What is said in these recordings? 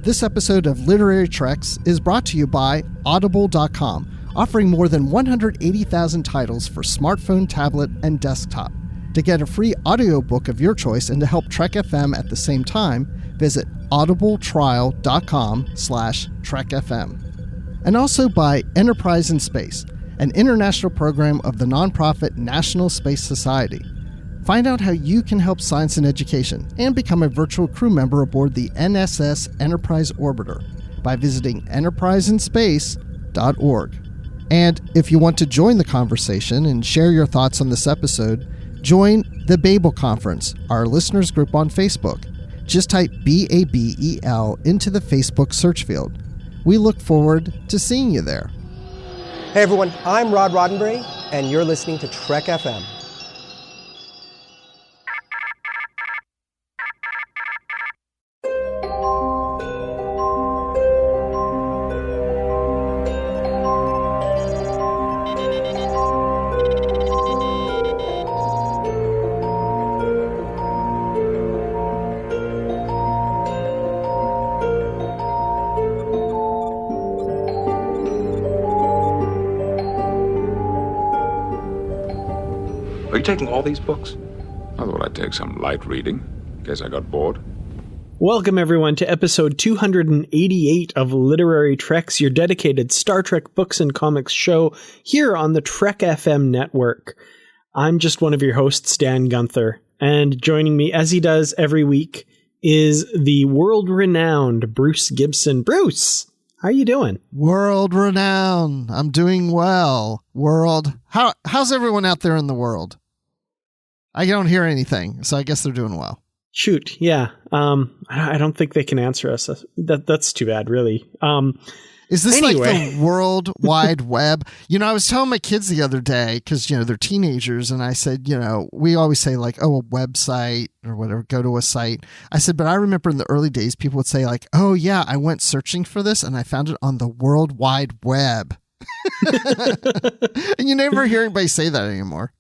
This episode of Literary Treks is brought to you by Audible.com, offering more than 180,000 titles for smartphone, tablet, and desktop. To get a free audiobook of your choice and to help Trek FM at the same time, visit audibletrial.com/trekfm. And also by Enterprise and Space, an international program of the nonprofit National Space Society. Find out how you can help science and education and become a virtual crew member aboard the NSS Enterprise Orbiter by visiting enterpriseinspace.org. And if you want to join the conversation and share your thoughts on this episode, join the Babel Conference, our listeners group on Facebook. Just type BABEL into the Facebook search field. We look forward to seeing you there. Hey everyone, I'm Rod Roddenberry, and you're listening to Trek FM. Are you taking all these books? I thought I'd take some light reading, in case I got bored. Welcome, everyone, to episode 288 of Literary Treks, your dedicated Star Trek books and comics show here on the Trek FM network. I'm just one of your hosts, Dan Gunther, and joining me, as he does every week, is the world-renowned Bruce Gibson. Bruce, how are you doing? World-renowned. I'm doing well. How's everyone out there in the world? I don't hear anything, so I guess they're doing well. Shoot, yeah. I don't think they can answer us. That's too bad, really. Is this like the World Wide Web? I was telling my kids the other day, because, they're teenagers, and I said, we always say like, oh, a website or whatever, go to a site. I said, but I remember in the early days, people would say like, oh, yeah, I went searching for this, and I found it on the World Wide Web. And you never hear anybody say that anymore.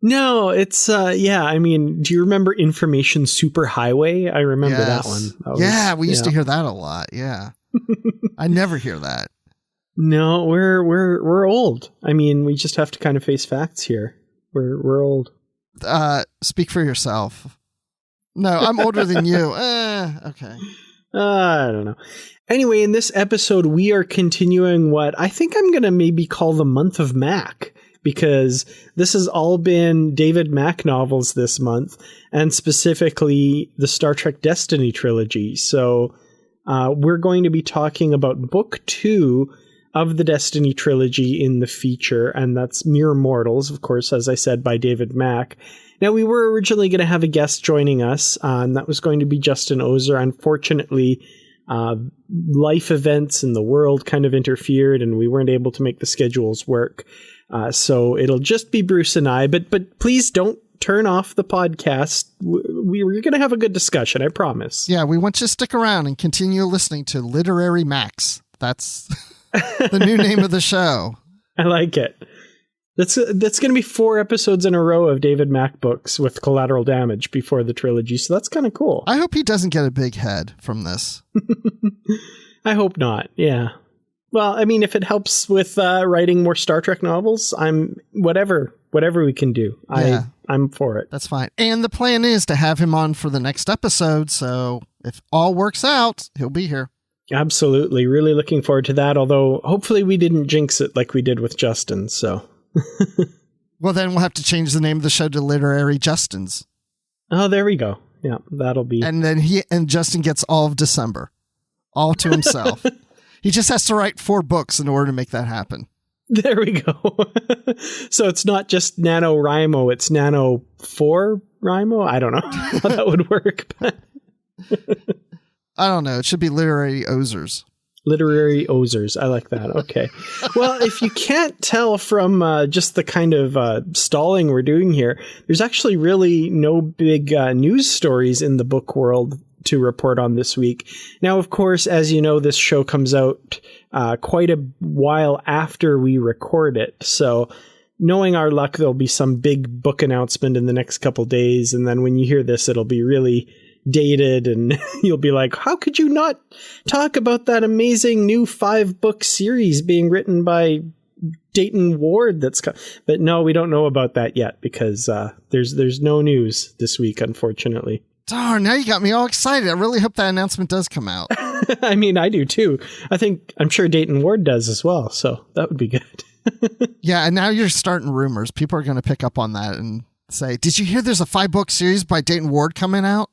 No, it's, do you remember Information Superhighway? I remember that one. We used to hear that a lot, yeah. I never hear that. No, we're old. I mean, we just have to kind of face facts here. We're old. Speak for yourself. No, I'm older than you. Okay. I don't know. Anyway, in this episode, we are continuing what I think I'm going to maybe call the month of Mac, because this has all been David Mack novels this month, and specifically the Star Trek Destiny trilogy. So we're going to be talking about Book 2 of the Destiny trilogy in the feature, and that's Mere Mortals, of course, as I said, by David Mack. Now, we were originally going to have a guest joining us, and that was going to be Justin Ozer. Unfortunately, life events in the world kind of interfered, and we weren't able to make the schedules work. So it'll just be Bruce and I, but please don't turn off the podcast. We're going to have a good discussion, I promise. Yeah, we want you to stick around and continue listening to Literary Max. That's the new name of the show. I like it. That's going to be 4 episodes in a row of David Mack books with Collateral Damage before the trilogy, so that's kind of cool. I hope he doesn't get a big head from this. I hope not, yeah. Well, I mean, if it helps with writing more Star Trek novels, I'm whatever we can do. Yeah. I'm for it. That's fine. And the plan is to have him on for the next episode. So if all works out, he'll be here. Absolutely. Really looking forward to that. Although hopefully we didn't jinx it like we did with Justin. So. Well, then we'll have to change the name of the show to Literary Justins. Oh, there we go. Yeah, that'll be. And then Justin gets all of December, all to himself. He just has to write 4 books in order to make that happen. There we go. So it's not just NaNoWriMo, it's Nano4Rimo? I don't know how that would work. But I don't know. It should be Literary Ozers. Literary Ozers. I like that. Okay. Well, if you can't tell from just the kind of stalling we're doing here, there's actually really no big news stories in the book world to report on this week. Now, of course, as you know, this show comes out quite a while after we record it. So knowing our luck, there'll be some big book announcement in the next couple days. And then when you hear this, it'll be really dated, and you'll be like, how could you not talk about that amazing new 5-book series being written by Dayton Ward but no, we don't know about that yet because there's no news this week, unfortunately. Darn, now you got me all excited. I really hope that announcement does come out. I mean, I do too. I'm sure Dayton Ward does as well, so that would be good. Yeah, and now you're starting rumors. People are going to pick up on that and say, did you hear there's a 5-book series by Dayton Ward coming out?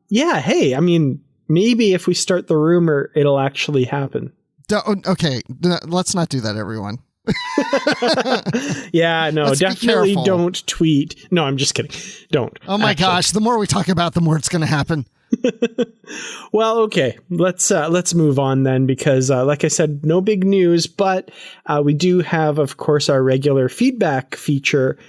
Yeah, hey, I mean, maybe if we start the rumor, it'll actually happen. Okay, let's not do that, everyone. Yeah, no, definitely don't tweet. No, I'm just kidding. Don't. Oh my gosh, the more we talk about, the more it's going to happen. Well, okay, let's move on then, because like I said, no big news, but we do have, of course, our regular feedback feature.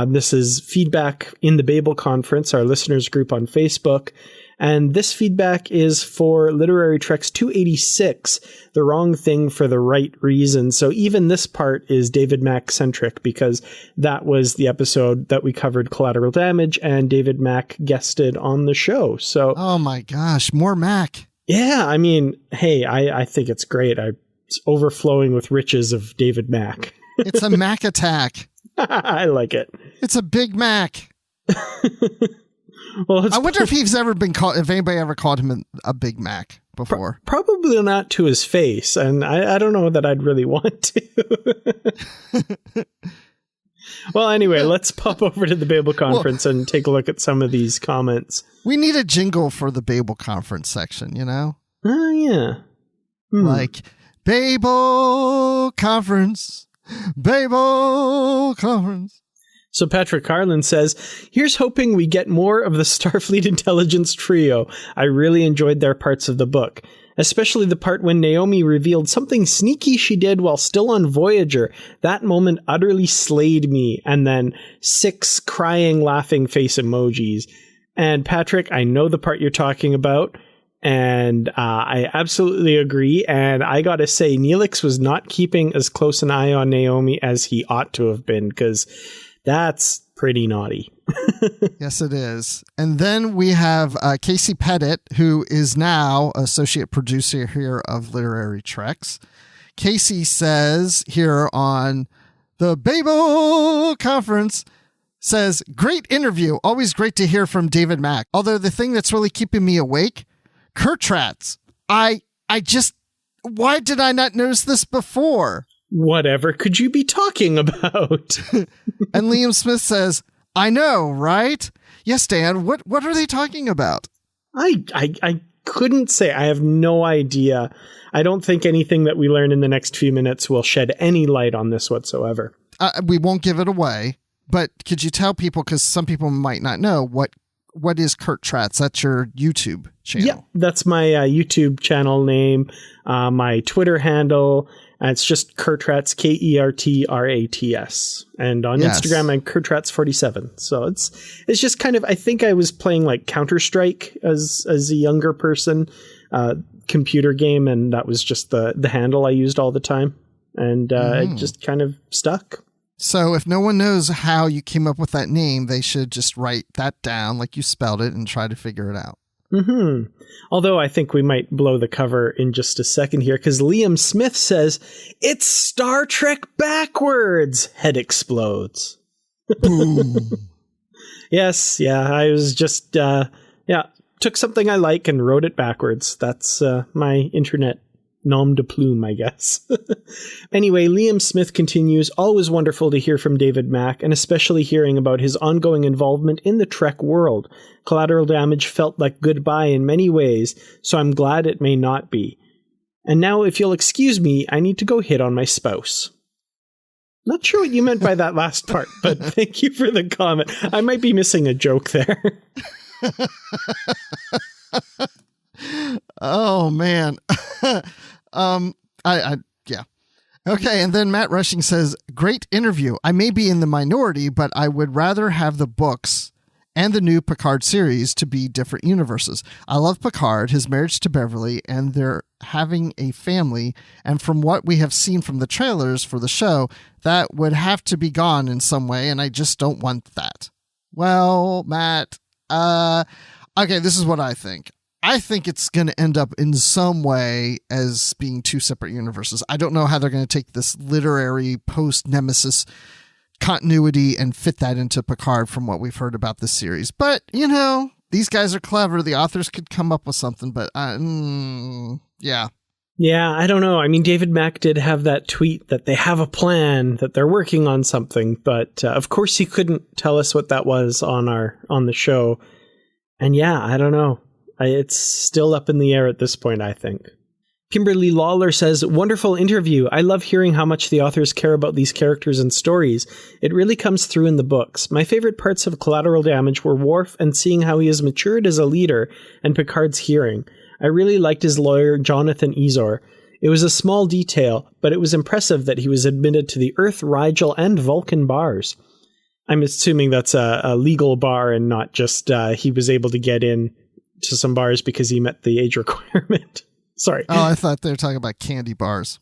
This is feedback in the Babel Conference, our listeners group on Facebook. And this feedback is for Literary Treks 286, The Wrong Thing for the Right Reason. So even this part is David Mack centric, because that was the episode that we covered Collateral Damage, and David Mack guested on the show. So, oh my gosh, more Mack. Yeah, I mean, hey, I think it's great. It's overflowing with riches of David Mack. It's a Mac attack. I like it. It's a Big Mac. Well, I wonder if he's ever been called, if anybody ever called him a Big Mac before. Probably not to his face, and I don't know that I'd really want to. Well, anyway, let's pop over to the Babel Conference and take a look at some of these comments. We need a jingle for the Babel Conference section, you know? Oh, yeah. Like, Babel Conference, Babel Conference. So Patrick Carlin says, here's hoping we get more of the Starfleet intelligence trio. I really enjoyed their parts of the book, especially the part when Naomi revealed something sneaky she did while still on Voyager. That moment utterly slayed me. And then 6 crying, laughing face emojis. And Patrick, I know the part you're talking about, and I absolutely agree. And I gotta say, Neelix was not keeping as close an eye on Naomi as he ought to have been, because that's pretty naughty. Yes, it is. And then we have Casey Pettit, who is now associate producer here of Literary Treks. Casey says here on the Babel Conference, says, great interview. Always great to hear from David Mack. Although the thing that's really keeping me awake, Kurtrats. Why did I not notice this before? Whatever could you be talking about? And Liam Smith says, I know, right? Yes, Dan, what are they talking about? I couldn't say. I have no idea. I don't think anything that we learn in the next few minutes will shed any light on this whatsoever. We won't give it away, but could you tell people, because some people might not know, what is Kurtrats? That's your YouTube channel. Yeah, that's my YouTube channel name, my Twitter handle. It's just Kurtrats, Kertrats. And on Instagram, I'm Kurtrats47. So it's just kind of, I think I was playing like Counter-Strike as a younger person, computer game, and that was just the handle I used all the time. And it just kind of stuck. So if no one knows how you came up with that name, they should just write that down like you spelled it and try to figure it out. Mm-hmm. Although I think we might blow the cover in just a second here, because Liam Smith says, it's Star Trek backwards! Head explodes. Boom. Yes, yeah, I was just, took something I like and wrote it backwards. That's my internet nom de plume, I guess. Anyway, Liam Smith continues, always wonderful to hear from David Mack, and especially hearing about his ongoing involvement in the Trek world. Collateral Damage felt like goodbye in many ways, so I'm glad it may not be. And now, if you'll excuse me, I need to go hit on my spouse. Not sure what you meant by that last part, but thank you for the comment. I might be missing a joke there. Oh, man. Yeah. Okay, and then Matt Rushing says, great interview. I may be in the minority, but I would rather have the books and the new Picard series to be different universes. I love Picard, his marriage to Beverly, and they're having a family, and from what we have seen from the trailers for the show, that would have to be gone in some way, and I just don't want that. Well, Matt, okay, this is what I think. I think it's going to end up in some way as being two separate universes. I don't know how they're going to take this literary post-Nemesis continuity and fit that into Picard from what we've heard about this series. But, you know, these guys are clever. The authors could come up with something, but yeah. Yeah, I don't know. I mean, David Mack did have that tweet that they have a plan, that they're working on something, but of course he couldn't tell us what that was on the show. And yeah, I don't know. It's still up in the air at this point, I think. Kimberly Lawler says, wonderful interview. I love hearing how much the authors care about these characters and stories. It really comes through in the books. My favorite parts of Collateral Damage were Worf and seeing how he has matured as a leader and Picard's hearing. I really liked his lawyer, Jonathan Ezor. It was a small detail, but it was impressive that he was admitted to the Earth, Rigel, and Vulcan bars. I'm assuming that's a legal bar and not just he was able to get in to some bars because he met the age requirement. Sorry. Oh, I thought they were talking about candy bars.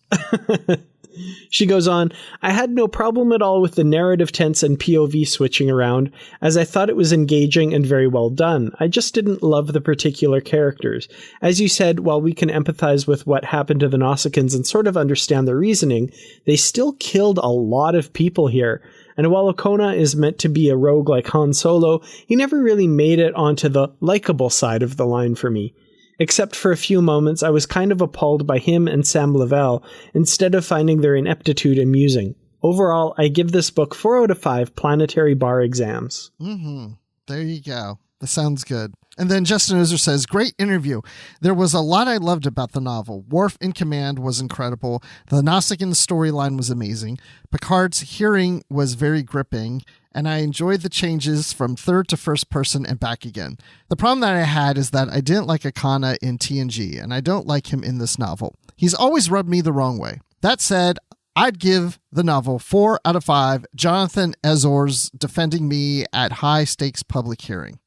She goes on, I had no problem at all with the narrative tense and POV switching around, as I thought it was engaging and very well done. I just didn't love the particular characters. As you said, while we can empathize with what happened to the Nausicaans and sort of understand the reasoning, they still killed a lot of people here. And while Okona is meant to be a rogue like Han Solo, he never really made it onto the likable side of the line for me. Except for a few moments, I was kind of appalled by him and Sam Lavelle, instead of finding their ineptitude amusing. Overall, I give this book 4 out of 5 planetary bar exams. There you go. That sounds good. And then Justin Ozer says, great interview. There was a lot I loved about the novel. Worf in command was incredible. The Nausicaan storyline was amazing. Picard's hearing was very gripping, and I enjoyed the changes from third to first person and back again. The problem that I had is that I didn't like Akana in TNG, and I don't like him in this novel. He's always rubbed me the wrong way. That said, I'd give the novel 4 out of 5 Jonathan Ezor's defending me at high stakes public hearing.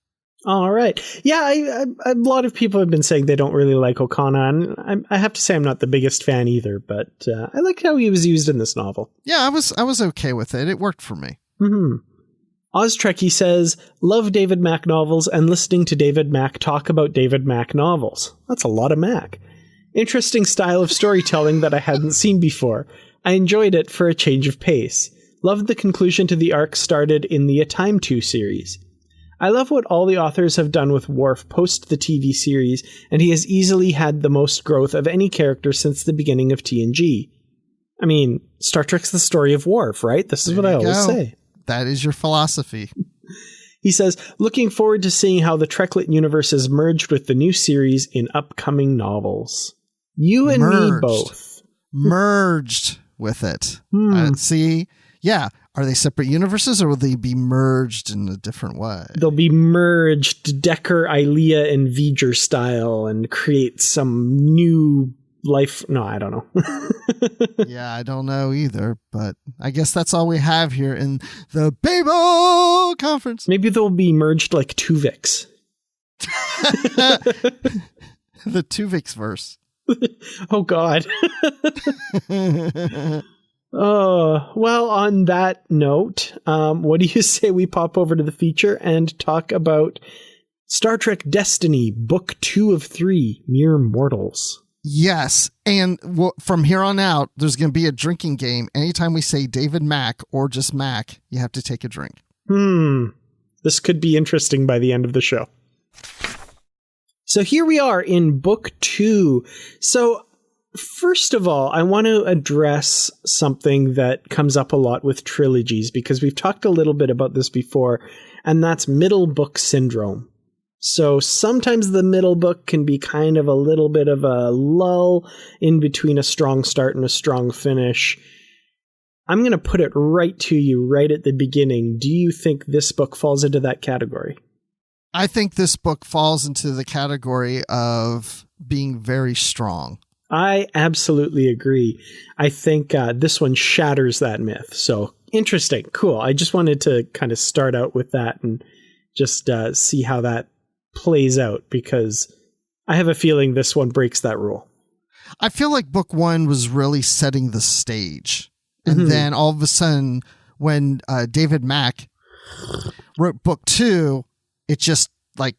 All right. Yeah, a lot of people have been saying they don't really like Okana, and I have to say I'm not the biggest fan either, but I like how he was used in this novel. Yeah, I was okay with it. It worked for me. Oztrekkie says, love David Mack novels and listening to David Mack talk about David Mack novels. That's a lot of Mack. Interesting style of storytelling that I hadn't seen before. I enjoyed it for a change of pace. Loved the conclusion to the arc started in the A Time 2 series. I love what all the authors have done with Worf post the TV series, and he has easily had the most growth of any character since the beginning of TNG. I mean, Star Trek's the story of Worf, right? This is what I always say. That is your philosophy. He says, looking forward to seeing how the Treklit universe is merged with the new series in upcoming novels. You and me both. Merged with it. See? Yeah. Are they separate universes, or will they be merged in a different way? They'll be merged Decker, Ilea, and V'ger style and create some new life. No, I don't know. Yeah, I don't know either, but I guess that's all we have here in the Babel conference. Maybe they'll be merged like Tuvix. The Tuvix verse. Oh, God. Well, on that note, what do you say we pop over to the feature and talk about Star Trek Destiny, Book 2 of 3, Mere Mortals? Yes, and from here on out, there's going to be a drinking game. Anytime we say David Mack or just Mack, you have to take a drink. This could be interesting by the end of the show. So here we are in Book 2. So first of all, I want to address something that comes up a lot with trilogies, because we've talked a little bit about this before, and that's middle book syndrome. So sometimes the middle book can be kind of a little bit of a lull in between a strong start and a strong finish. I'm going to put it right to you right at the beginning. Do you think this book falls into that category? I think this book falls into the category of being very strong. I absolutely agree. I think this one shatters that myth. So interesting. Cool. I just wanted to kind of start out with that and just see how that plays out, because I have a feeling this one breaks that rule. I feel like book 1 was really setting the stage. And then all of a sudden, when David Mack wrote book 2, it just like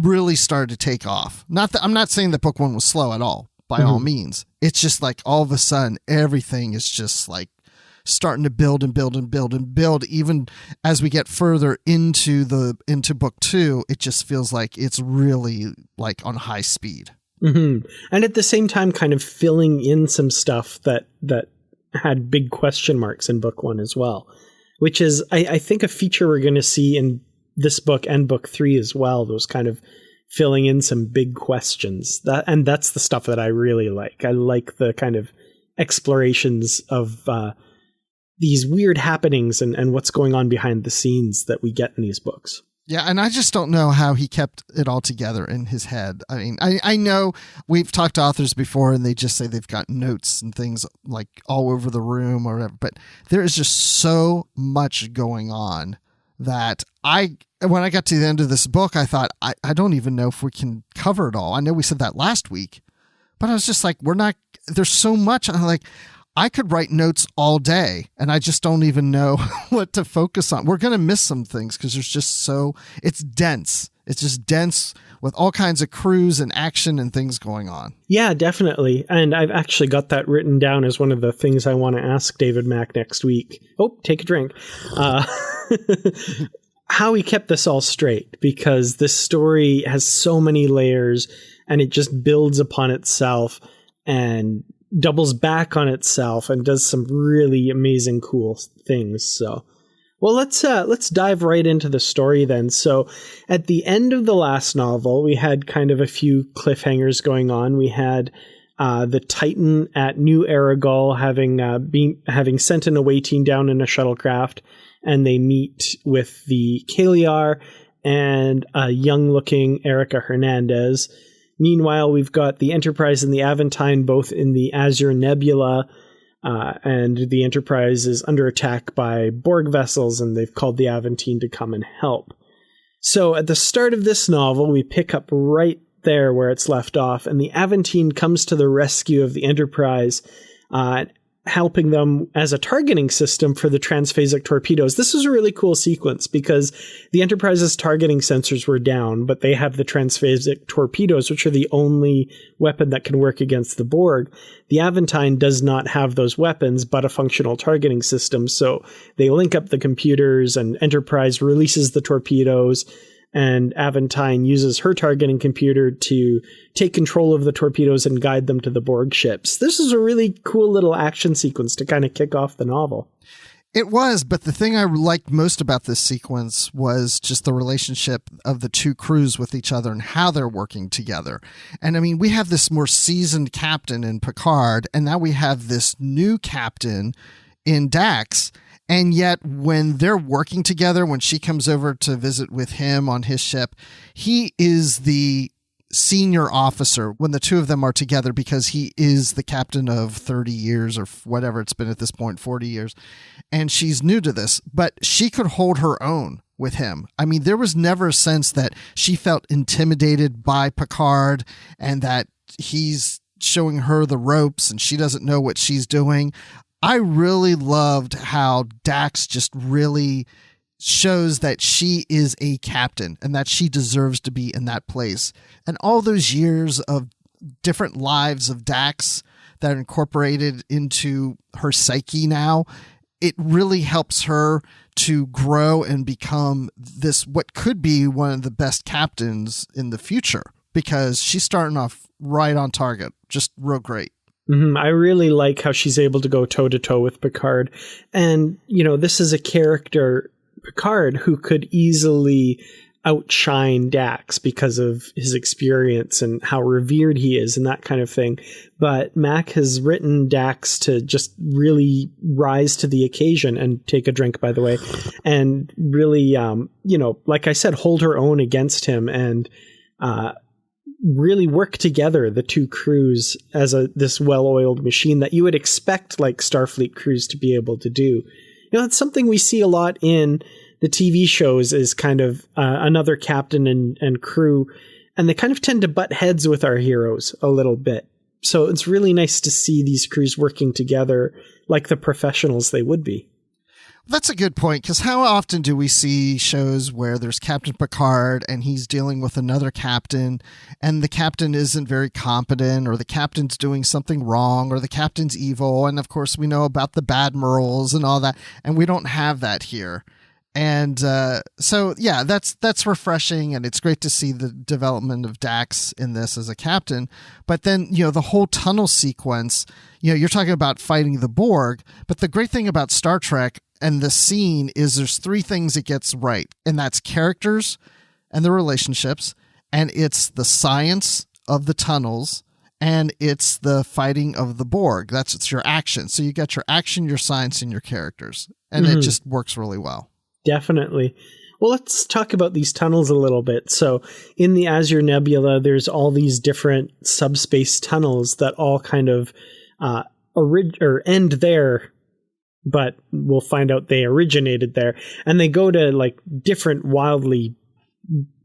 really started to take off. Not that I'm not saying that book 1 was slow at all, by all means. It's just like all of a sudden everything is just like starting to build and build and build and build. Even as we get further into book 2, it just feels like it's really like on high speed. And at the same time, kind of filling in some stuff that had big question marks in book 1 as well, which is, I think, a feature we're going to see in this book and book 3 as well. Those kind of filling in some big questions. And that's the stuff that I really like. I like the kind of explorations of these weird happenings and what's going on behind the scenes that we get in these books. Yeah, and I just don't know how he kept it all together in his head. I mean, I know we've talked to authors before and they just say they've got notes and things like all over the room or whatever, but there is just so much going on that when I got to the end of this book, I thought, I don't even know if we can cover it all. I know we said that last week, but I was just like, there's so much. I'm like, I could write notes all day and I just don't even know what to focus on. We're going to miss some things because it's dense. It's just dense with all kinds of crews and action and things going on. Yeah, definitely. And I've actually got that written down as one of the things I want to ask David Mack next week. Oh, take a drink. How he kept this all straight, because this story has so many layers and it just builds upon itself and doubles back on itself and does some really amazing, cool things. So, well, let's dive right into the story then. So at the end of the last novel, we had kind of a few cliffhangers going on. We had the Titan at New Erigol having sent an away team down in a shuttlecraft, and they meet with the Caeliar and a young-looking Erika Hernandez. Meanwhile, we've got the Enterprise and the Aventine both in the Azure Nebula, and the Enterprise is under attack by Borg vessels, and they've called the Aventine to come and help. So at the start of this novel, we pick up right there where it's left off, and the Aventine comes to the rescue of the Enterprise, helping them as a targeting system for the transphasic torpedoes. This is a really cool sequence because the Enterprise's targeting sensors were down, but they have the transphasic torpedoes, which are the only weapon that can work against the Borg. The Aventine does not have those weapons, but a functional targeting system. So they link up the computers, and Enterprise releases the torpedoes, and Aventine uses her targeting computer to take control of the torpedoes and guide them to the Borg ships. This is a really cool little action sequence to kind of kick off the novel. It was, but the thing I liked most about this sequence was just the relationship of the two crews with each other and how they're working together. And I mean, we have this more seasoned captain in Picard, and now we have this new captain in Dax. And yet when they're working together, when she comes over to visit with him on his ship, he is the senior officer when the two of them are together, because he is the captain of 30 years or whatever it's been at this point, 40 years. And she's new to this, but she could hold her own with him. I mean, there was never a sense that she felt intimidated by Picard and that he's showing her the ropes and she doesn't know what she's doing. I really loved how Dax just really shows that she is a captain and that she deserves to be in that place. And all those years of different lives of Dax that are incorporated into her psyche now, it really helps her to grow and become this, what could be one of the best captains in the future, because she's starting off right on target. Just real great. I really like how she's able to go toe-to-toe with Picard. And, you know, this is a character, Picard, who could easily outshine Dax because of his experience and how revered he is and that kind of thing. But Mac has written Dax to just really rise to the occasion, and take a drink, by the way, and really, you know, like I said, hold her own against him, and really work together, the two crews, as this well-oiled machine that you would expect like Starfleet crews to be able to do. You know, it's something we see a lot in the TV shows, is kind of another captain and crew, and they kind of tend to butt heads with our heroes a little bit. So it's really nice to see these crews working together like the professionals they would be. That's a good point, because how often do we see shows where there's Captain Picard and he's dealing with another captain and the captain isn't very competent, or the captain's doing something wrong, or the captain's evil, and of course we know about the Badmirals and all that, and we don't have that here. And so, yeah, that's refreshing, and it's great to see the development of Dax in this as a captain. But then, the whole tunnel sequence, you're talking about fighting the Borg, but the great thing about Star Trek and the scene is there's three things it gets right, and that's characters and the relationships, and it's the science of the tunnels, and it's the fighting of the Borg. It's your action. So you got your action, your science, and your characters, and it just works really well. Definitely. Well, let's talk about these tunnels a little bit. So in the Azure Nebula, there's all these different subspace tunnels that all kind of end there, but we'll find out they originated there. And they go to like different wildly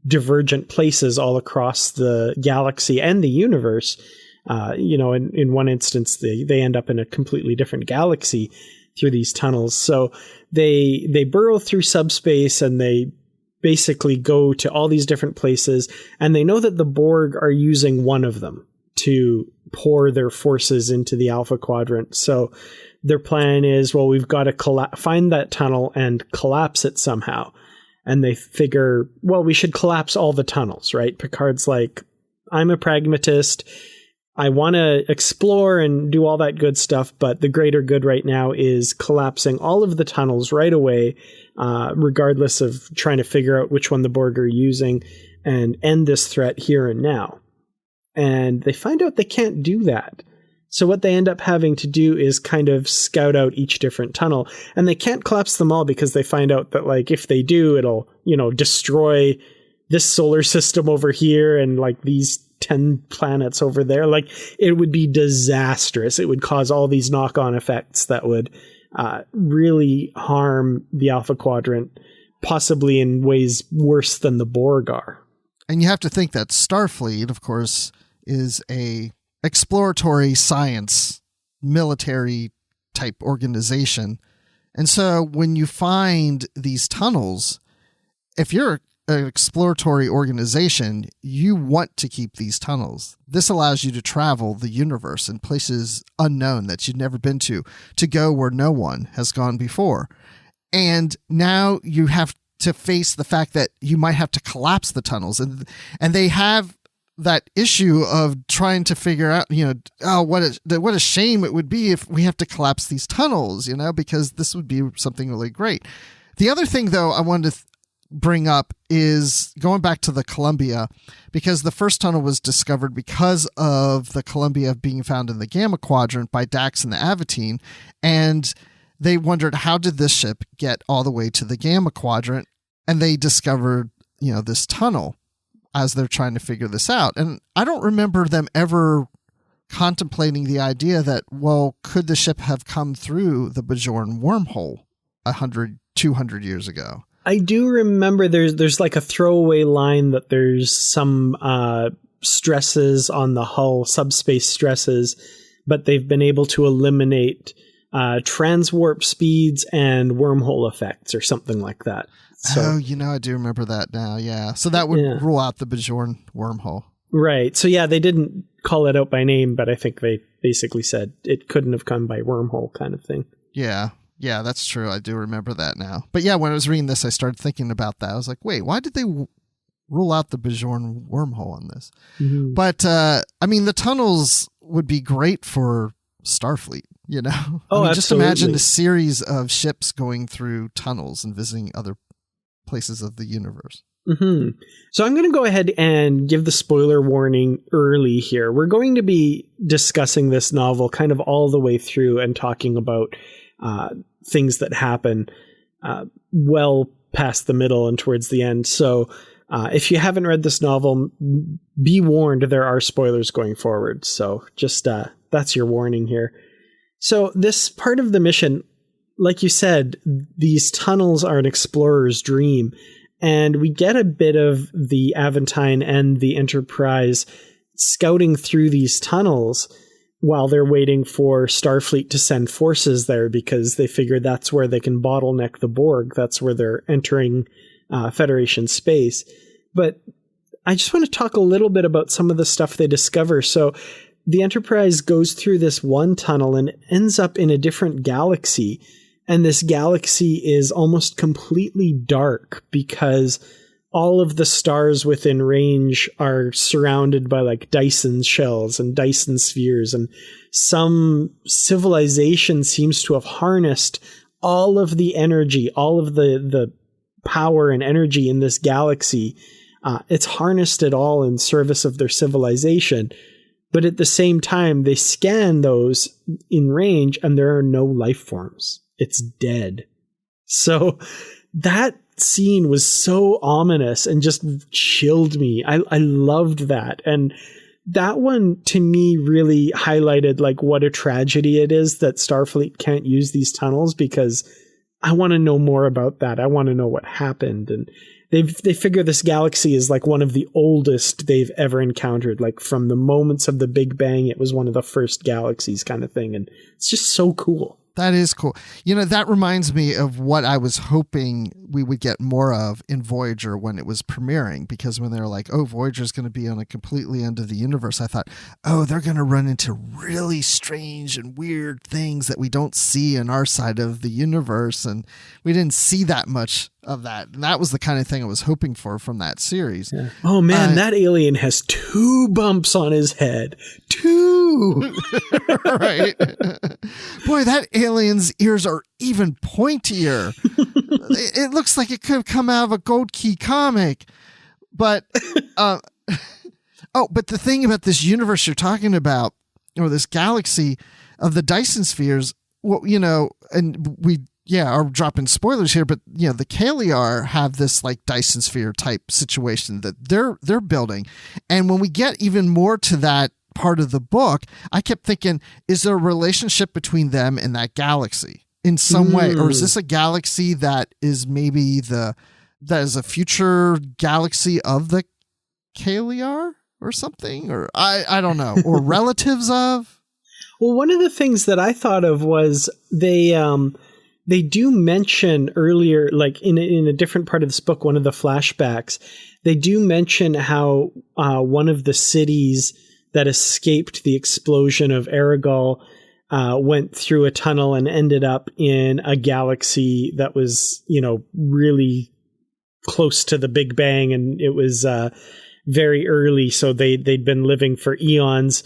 divergent places all across the galaxy and the universe. In one instance, they end up in a completely different galaxy through these tunnels. So they burrow through subspace, and they basically go to all these different places, and they know that the Borg are using one of them to pour their forces into the Alpha Quadrant. So their plan is, well, we've got to find that tunnel and collapse it somehow. And they figure, well, we should collapse all the tunnels, right? Picard's like, I'm a pragmatist. I want to explore and do all that good stuff, but the greater good right now is collapsing all of the tunnels right away, regardless of trying to figure out which one the Borg are using, and end this threat here and now. And they find out they can't do that. So what they end up having to do is kind of scout out each different tunnel, and they can't collapse them all because they find out that, like, if they do, it'll, destroy this solar system over here and like these 10 planets over there. Like, it would be disastrous. It would cause all these knock-on effects that would really harm the Alpha Quadrant, possibly in ways worse than the Borg are. And you have to think that Starfleet, of course, is a exploratory science, military type organization. And so when you find these tunnels, if you're an exploratory organization, you want to keep these tunnels. This allows you to travel the universe in places unknown that you've never been to go where no one has gone before. And now you have to face the fact that you might have to collapse the tunnels. And they have that issue of trying to figure out, what a shame it would be if we have to collapse these tunnels, because this would be something really great. The other thing, though, I wanted to bring up is going back to the Columbia, because the first tunnel was discovered because of the Columbia being found in the Gamma Quadrant by Dax and the Aventine, and they wondered, how did this ship get all the way to the Gamma Quadrant? And they discovered, this tunnel as they're trying to figure this out. And I don't remember them ever contemplating the idea that, well, could the ship have come through the Bajoran wormhole 100, 200 years ago? I do remember there's like a throwaway line that there's some stresses on the hull, subspace stresses, but they've been able to eliminate transwarp speeds and wormhole effects or something like that. So, I do remember that now. Yeah. So that would rule out the Bajoran wormhole. Right. So yeah, they didn't call it out by name, but I think they basically said it couldn't have come by wormhole kind of thing. Yeah. Yeah, that's true. I do remember that now. But yeah, when I was reading this, I started thinking about that. I was like, wait, why did they rule out the Bajoran wormhole on this? Mm-hmm. But, the tunnels would be great for Starfleet, Oh, just imagine a series of ships going through tunnels and visiting other places of the universe. Mm-hmm. So I'm going to go ahead and give the spoiler warning early here. We're going to be discussing this novel kind of all the way through and talking about things that happen well past the middle and towards the end. So if you haven't read this novel, be warned, there are spoilers going forward. So just that's your warning here. So this part of the mission, like you said, these tunnels are an explorer's dream. And we get a bit of the Aventine and the Enterprise scouting through these tunnels. while they're waiting for Starfleet to send forces there, because they figure that's where they can bottleneck the Borg. That's where they're entering Federation space. But I just want to talk a little bit about some of the stuff they discover. So the Enterprise goes through this one tunnel and ends up in a different galaxy. And this galaxy is almost completely dark because all of the stars within range are surrounded by like Dyson shells and Dyson spheres. And some civilization seems to have harnessed all of the energy, all of the power and energy in this galaxy. It's harnessed it all in service of their civilization. But at the same time, they scan those in range and there are no life forms. It's dead. So that scene was so ominous and just chilled me. I loved that. And that one to me really highlighted like what a tragedy it is that Starfleet can't use these tunnels, because I want to know more about that. I want to know what happened. And they figure this galaxy is like one of the oldest they've ever encountered. Like from the moments of the Big Bang, it was one of the first galaxies kind of thing. And it's just so cool. That is cool. You know, that reminds me of what I was hoping we would get more of in Voyager when it was premiering, because when they were like, oh, Voyager's going to be on a completely end of the universe, I thought, oh, they're going to run into really strange and weird things that we don't see in our side of the universe. And we didn't see that much of that. And that was the kind of thing I was hoping for from that series. Yeah. Oh, man, that alien has 2 bumps on his head. 2! Right. Boy, that alien's ears are even pointier. It looks like it could have come out of a Gold Key comic. But, but the thing about this universe you're talking about, or this galaxy of the Dyson spheres, well, you know, and we are dropping spoilers here, but you know, the Caeliar have this like Dyson sphere type situation that they're building. And when we get even more to that part of the book, I kept thinking, is there a relationship between them and that galaxy in some way? Or is this a galaxy that is maybe that is a future galaxy of the Caeliar or something? Or I don't know. Or relatives of? Well, one of the things that I thought of was they do mention earlier, like in a different part of this book, one of the flashbacks, they do mention how one of the cities that escaped the explosion of Erigol went through a tunnel and ended up in a galaxy that was, you know, really close to the Big Bang, and it was very early, so they'd been living for eons.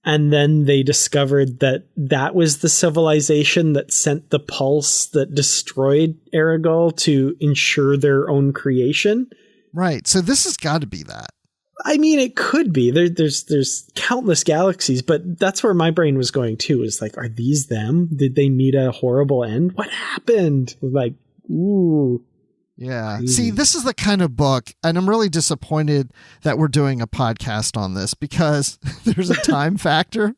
And then they discovered that was the civilization that sent the pulse that destroyed Erigol to ensure their own creation. Right. So this has got to be that. I mean, it could be. There's countless galaxies, but that's where my brain was going too. Is like, are these them? Did they meet a horrible end? What happened? Like, ooh. Yeah. See, this is the kind of book, and I'm really disappointed that we're doing a podcast on this because there's a time factor.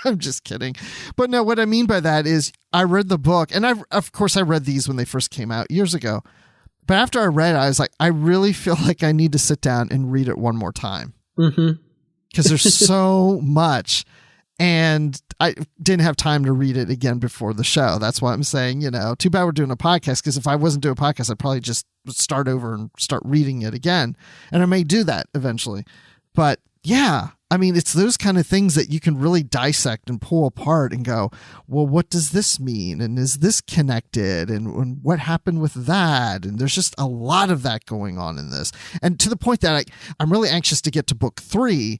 I'm just kidding. But no, what I mean by that is I read the book, and of course I read these when they first came out years ago. But after I read it, I was like, I really feel like I need to sit down and read it one more time. Because there's so much. And I didn't have time to read it again before the show. That's why I'm saying, you know, too bad we're doing a podcast, because if I wasn't doing a podcast, I'd probably just start over and start reading it again. And I may do that eventually. But yeah, I mean, it's those kind of things that you can really dissect and pull apart and go, well, what does this mean? And is this connected? And what happened with that? And there's just a lot of that going on in this. And to the point that I'm really anxious to get to book 3.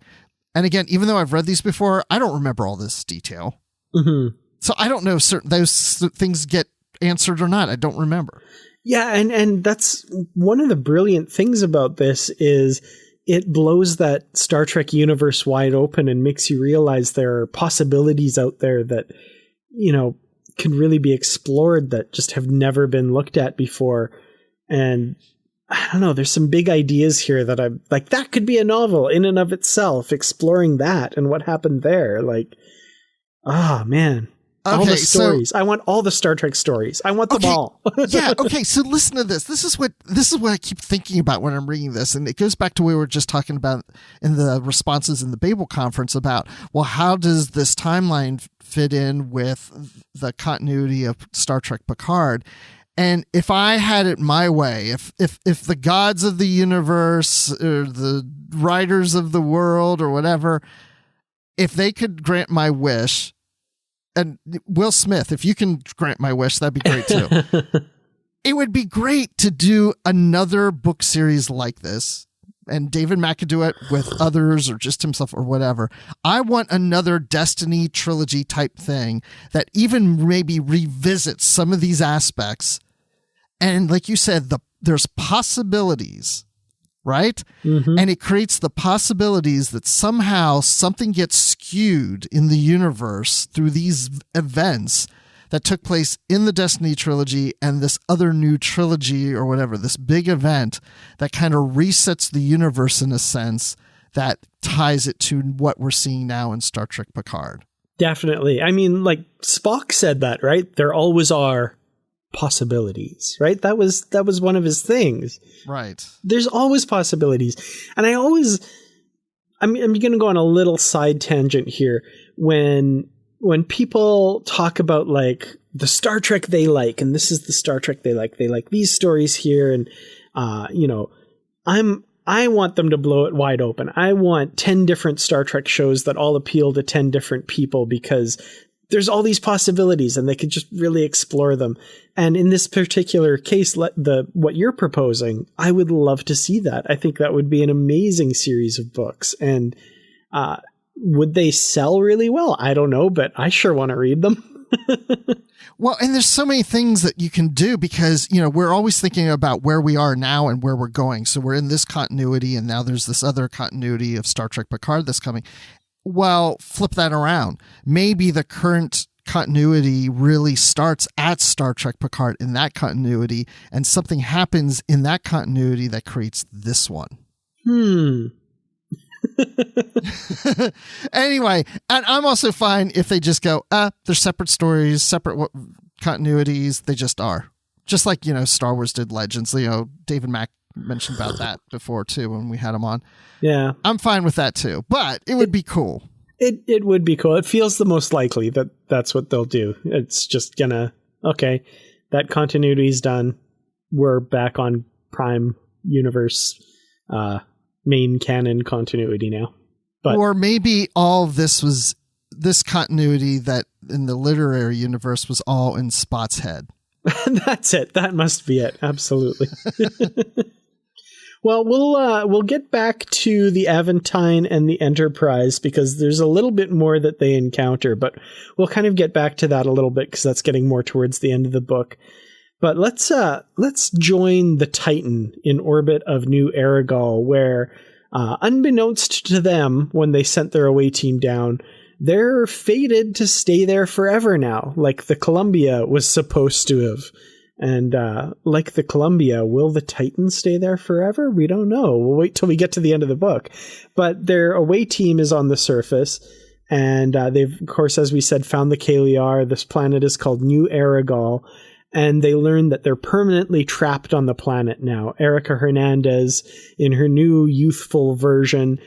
And again, even though I've read these before, I don't remember all this detail. So I don't know if those things get answered or not. I don't remember. Yeah, and that's one of the brilliant things about this is it blows that Star Trek universe wide open and makes you realize there are possibilities out there that, you know, can really be explored that just have never been looked at before. And I don't know, there's some big ideas here that I'm like, that could be a novel in and of itself, exploring that and what happened there. Like, man. All the stories. I want all the Star Trek stories. I want them all. Yeah. Okay. So listen to this. This is what I keep thinking about when I'm reading this. And it goes back to what we were just talking about in the responses in the Babel conference about, well, how does this timeline fit in with the continuity of Star Trek Picard? And if I had it my way, if the gods of the universe or the writers of the world or whatever, if they could grant my wish, and Will Smith, if you can grant my wish, that'd be great too. It would be great to do another book series like this. And David Mack could do it with others or just himself or whatever. I want another Destiny trilogy type thing that even maybe revisits some of these aspects. And like you said, there's possibilities, right? Mm-hmm. And it creates the possibilities that somehow something gets skewed in the universe through these events that took place in the Destiny trilogy and this other new trilogy or whatever, this big event that kind of resets the universe in a sense that ties it to what we're seeing now in Star Trek Picard. Definitely. I mean, like Spock said that, right? There always are possibilities, right? That was one of his things. Right. There's always possibilities. And I'm going to go on a little side tangent here. When people talk about like the Star Trek they like, and this is the Star Trek they like these stories here. And, I want them to blow it wide open. I want 10 different Star Trek shows that all appeal to 10 different people because there's all these possibilities and they could just really explore them. And in this particular case, what you're proposing, I would love to see that. I think that would be an amazing series of books. And would they sell really well? I don't know, but I sure want to read them. Well, and there's so many things that you can do because, we're always thinking about where we are now and where we're going. So we're in this continuity and now there's this other continuity of Star Trek Picard that's coming. Well, flip that around. Maybe the current continuity really starts at Star Trek Picard in that continuity, and something happens in that continuity that creates this one. Anyway, and I'm also fine if they just go, they're separate stories, separate continuities. They just are. Just like, Star Wars did Legends. David Mack mentioned about that before too when we had him on. Yeah. I'm fine with that too, but it would be cool. It would be cool. It feels the most likely that that's what they'll do. It's just okay, that continuity is done. We're back on Prime Universe, main canon continuity now. But, or maybe all of this was this continuity that in the literary universe was all in Spot's head. That's it. That must be it. Absolutely. Well, we'll get back to the Aventine and the Enterprise because there's a little bit more that they encounter, but we'll kind of get back to that a little bit because that's getting more towards the end of the book. But let's join the Titan in orbit of New Erigol, where unbeknownst to them when they sent their away team down, they're fated to stay there forever now, like the Columbia was supposed to have. And like the Columbia, will the Titan stay there forever? We don't know. We'll wait till we get to the end of the book. But their away team is on the surface, and they've, of course, as we said, found the Caeliar. This planet is called New Erigol, and they learn that they're permanently trapped on the planet now. Erika Hernandez, in her new youthful version,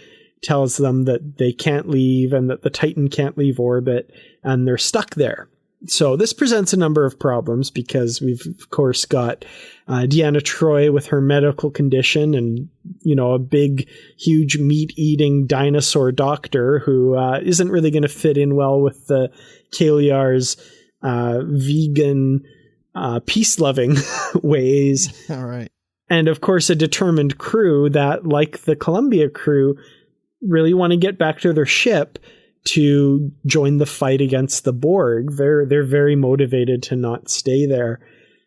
tells them that they can't leave and that the Titan can't leave orbit, and they're stuck there. So this presents a number of problems because we've, of course, got Deanna Troi with her medical condition and, a big, huge meat-eating dinosaur doctor who isn't really going to fit in well with the Caeliar's vegan, peace-loving ways. All right. And, of course, a determined crew that, like the Columbia crew, really want to get back to their ship to join the fight against the Borg. They're very motivated to not stay there.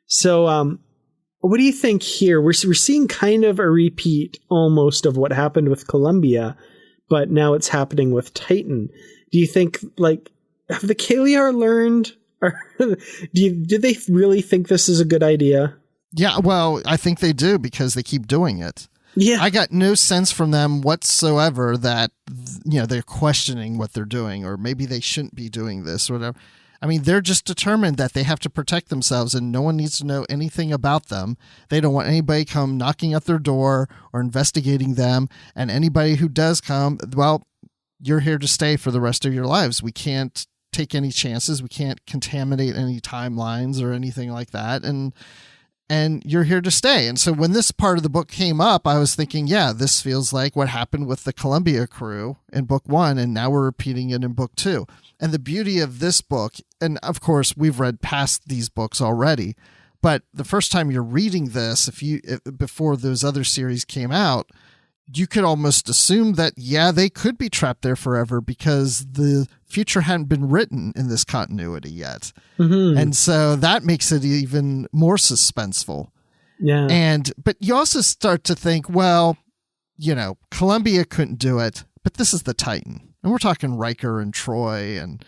So, what do you think here? We're seeing kind of a repeat almost of what happened with Columbia, but now it's happening with Titan. Do you think, have the Caeliar learned? Or do they really think this is a good idea? Yeah, well, I think they do because they keep doing it. Yeah. I got no sense from them whatsoever that, they're questioning what they're doing, or maybe they shouldn't be doing this or whatever. I mean, they're just determined that they have to protect themselves and no one needs to know anything about them. They don't want anybody come knocking at their door or investigating them. And anybody who does come, well, you're here to stay for the rest of your lives. We can't take any chances. We can't contaminate any timelines or anything like that. And you're here to stay. And so when this part of the book came up, I was thinking, yeah, this feels like what happened with the Columbia crew in book 1. And now we're repeating it in book 2. And the beauty of this book, and of course we've read past these books already, but the first time you're reading this, before those other series came out, you could almost assume that, yeah, they could be trapped there forever because the future hadn't been written in this continuity yet. Mm-hmm. And so that makes it even more suspenseful. Yeah. But you also start to think, well, Columbia couldn't do it, but this is the Titan. And we're talking Riker and Troy and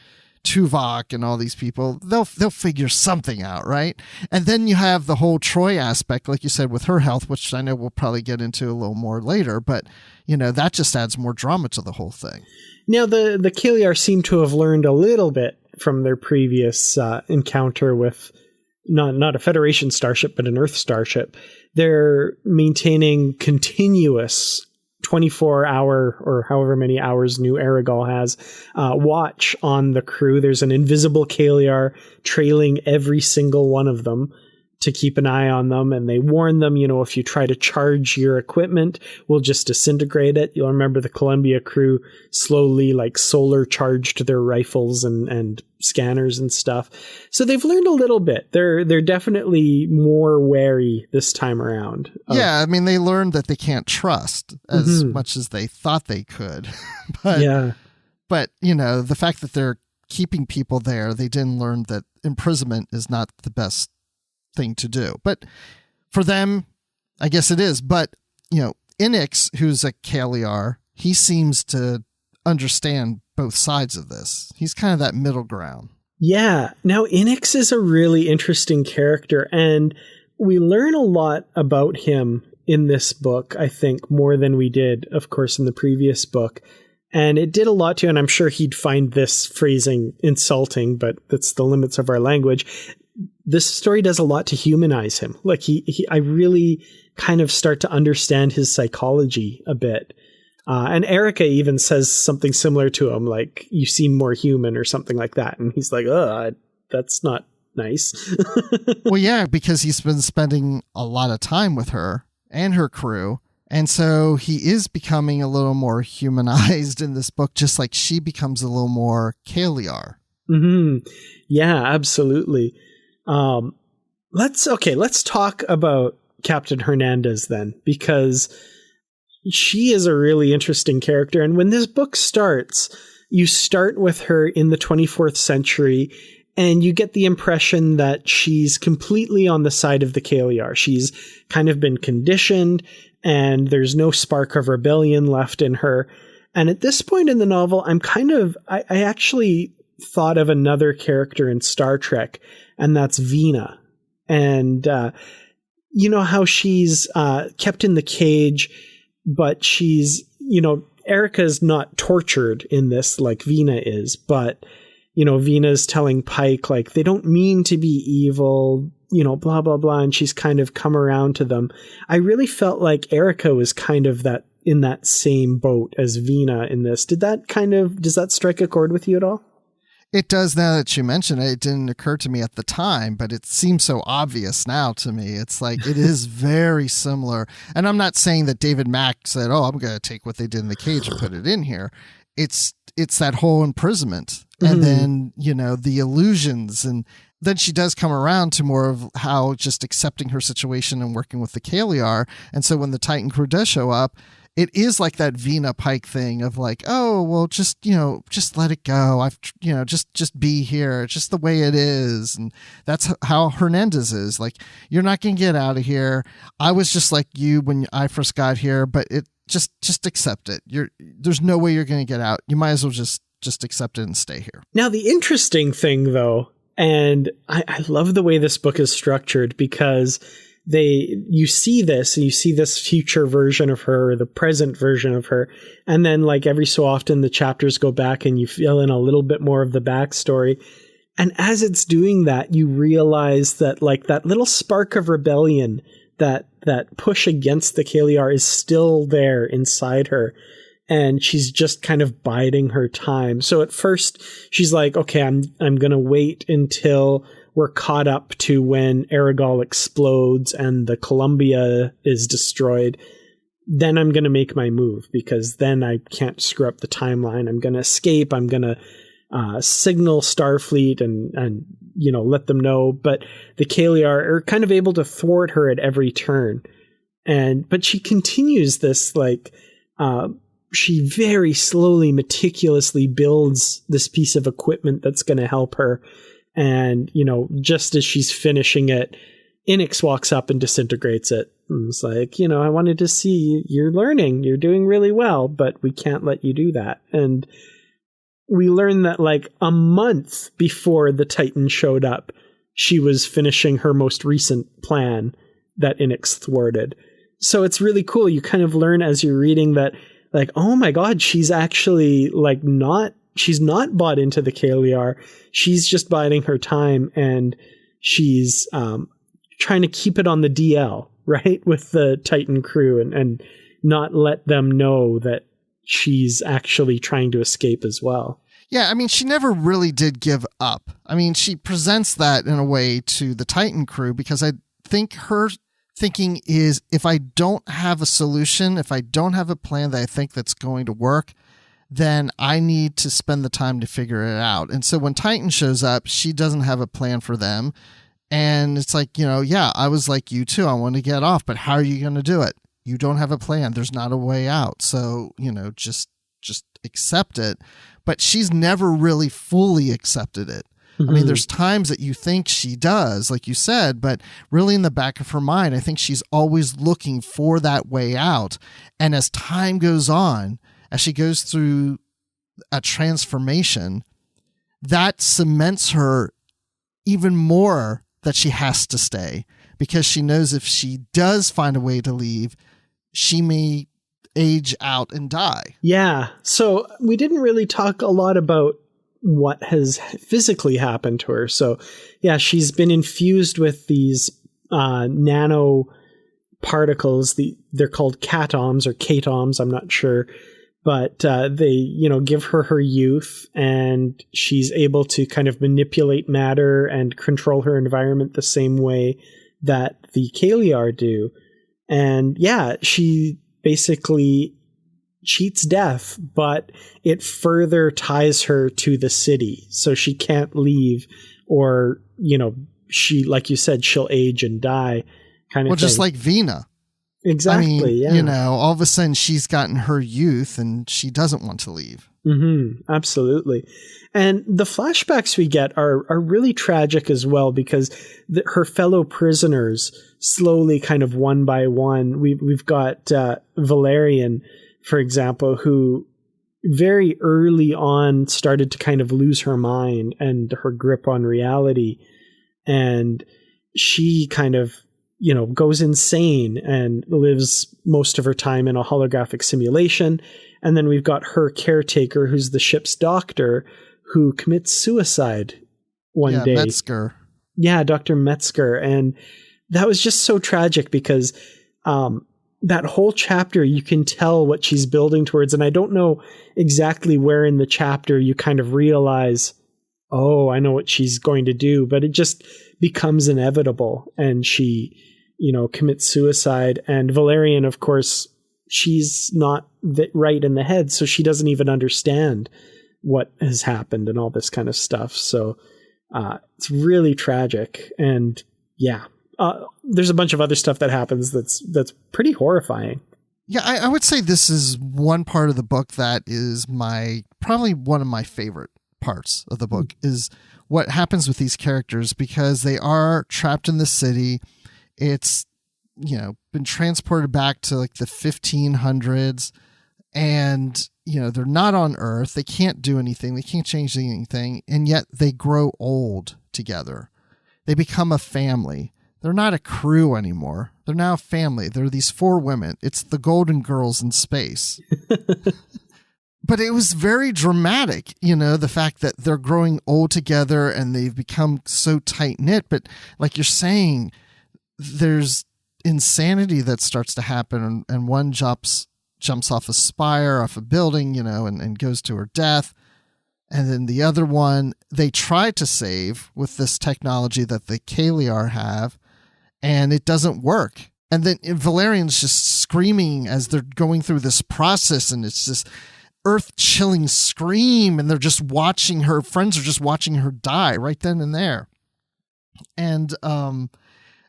Tuvok and all these people. They'll figure something out, right? And then you have the whole Troy aspect, like you said, with her health, which I know we'll probably get into a little more later, but that just adds more drama to the whole thing. Now, the Caeliar seem to have learned a little bit from their previous encounter with not a Federation starship, but an Earth starship. They're maintaining continuous 24-hour or however many hours new Erigol has watch on the crew. There's an invisible Caeliar trailing every single one of them to keep an eye on them, and they warn them, if you try to charge your equipment, we'll just disintegrate it. You'll remember the Columbia crew slowly solar charged their rifles and scanners and stuff. So they've learned a little bit. They're definitely more wary this time around. Yeah, I mean, they learned that they can't trust as much as they thought they could. But the fact that they're keeping people there, they didn't learn that imprisonment is not the best thing to do. But for them, I guess it is. But, Inix, who's a Caeliar, he seems to understand both sides of this. He's kind of that middle ground. Yeah. Now, Inix is a really interesting character, and we learn a lot about him in this book, I think, more than we did, of course, in the previous book. And it did a lot to, and I'm sure he'd find this phrasing insulting, but that's the limits of our language. This story does a lot to humanize him. I really kind of start to understand his psychology a bit. And Erika even says something similar to him, like, you seem more human or something like that. And he's like, that's not nice. Well, yeah, because he's been spending a lot of time with her and her crew. And so he is becoming a little more humanized in this book, just like she becomes a little more Caeliar. Mm-hmm. Yeah, absolutely. Let's talk about Captain Hernandez then, because she is a really interesting character. And when this book starts, you start with her in the 24th century, and you get the impression that she's completely on the side of the Caeliar. She's kind of been conditioned, and there's no spark of rebellion left in her. And at this point in the novel, I actually thought of another character in Star Trek, and that's Vina. And how she's kept in the cage, but she's, Erika's not tortured in this like Vina is, but, Vina's telling Pike, they don't mean to be evil, blah, blah, blah, and she's kind of come around to them. I really felt like Erika was kind of in that same boat as Vina in this. Does that strike a chord with you at all? It does now that you mention it. It didn't occur to me at the time, but it seems so obvious now to me. It's like it is very similar. And I'm not saying that David Mack said, I'm going to take what they did in the cage and put it in here. It's that whole imprisonment. And then, the illusions. And then she does come around to more of how just accepting her situation and working with the Caeliar. And so when the Titan crew does show up, it is like that Vina Pike thing of just let it go. Just be here. It's just the way it is. And that's how Hernandez is. You're not going to get out of here. I was just like you when I first got here, but it just accept it. There's no way you're going to get out. You might as well just accept it and stay here. Now, the interesting thing though, and I love the way this book is structured, because you see this future version of her, the present version of her, and then every so often the chapters go back and you fill in a little bit more of the backstory. And as it's doing that, you realize that like that little spark of rebellion, that push against the Caeliar is still there inside her. And she's just kind of biding her time. So at first she's like, okay, I'm going to wait until we're caught up to when Erigol explodes and the Columbia is destroyed. Then I'm going to make my move, because then I can't screw up the timeline. I'm going to escape. I'm going to signal Starfleet and let them know. But the Caeliar are kind of able to thwart her at every turn. But she continues this, like, she very slowly, meticulously builds this piece of equipment that's going to help her. And, just as she's finishing it, Inox walks up and disintegrates it. And it's like, I wanted to see you're learning, you're doing really well, but we can't let you do that. And we learn that like a month before the Titan showed up, she was finishing her most recent plan that Inox thwarted. So it's really cool. You kind of learn as you're reading that, like, oh my God, she's actually like she's not bought into the Caeliar. She's just biding her time, and she's trying to keep it on the DL, right, with the Titan crew, and not let them know that she's actually trying to escape as well. Yeah, I mean, she never really did give up. I mean, she presents that in a way to the Titan crew, because I think her thinking is, if I don't have a solution, if I don't have a plan that I think that's going to work, then I need to spend the time to figure it out. And so when Titan shows up, she doesn't have a plan for them. And it's like, yeah, I was like you too. I want to get off, but how are you going to do it? You don't have a plan. There's not a way out. So, just accept it. But she's never really fully accepted it. Mm-hmm. I mean, there's times that you think she does, like you said, but really in the back of her mind, I think she's always looking for that way out. And as time goes on, as she goes through a transformation, that cements her even more that she has to stay, because she knows if she does find a way to leave, she may age out and die. Yeah. So we didn't really talk a lot about what has physically happened to her. So yeah, she's been infused with these nano particles. They're called catoms or katoms. I'm not sure. But they, give her youth, and she's able to kind of manipulate matter and control her environment the same way that the Caeliar do. And yeah, she basically cheats death, but it further ties her to the city. So she can't leave, or, she, like you said, she'll age and die kind of thing. Well, just like Vina. Exactly. I mean, yeah. All of a sudden she's gotten her youth and she doesn't want to leave. Mm-hmm, absolutely. And the flashbacks we get are really tragic as well, because her fellow prisoners slowly, kind of one by one, we've got Valerian, for example, who very early on started to kind of lose her mind and her grip on reality. And she kind of, goes insane and lives most of her time in a holographic simulation. And then we've got her caretaker, who's the ship's doctor, who commits suicide one day. Metzger. Yeah, Dr. Metzger. And that was just so tragic, because that whole chapter, you can tell what she's building towards. And I don't know exactly where in the chapter you kind of realize, oh, I know what she's going to do, but it just becomes inevitable. And she, commits suicide. And Valerian, of course, she's not right in the head, so she doesn't even understand what has happened and all this kind of stuff. So it's really tragic. And yeah, there's a bunch of other stuff that happens that's pretty horrifying. Yeah, I would say this is one part of the book that is probably one of my favorite parts of the book, is what happens with these characters, because they are trapped in the city. It's, been transported back to like the 1500s, and, they're not on Earth. They can't do anything. They can't change anything. And yet they grow old together. They become a family. They're not a crew anymore. They're now a family. They're these 4 women. It's the Golden Girls in space. But it was very dramatic, you know, the fact that they're growing old together and they've become so tight knit. But like you're saying, there's insanity that starts to happen, and one jumps off a spire, off a building, you know, and goes to her death. And then the other one, they try to save with this technology that the Caeliar have, and it doesn't work. And then Valerian's just screaming as they're going through this process, and it's this earth-chilling scream, and they're just watching her. Friends are just watching her die right then and there. And,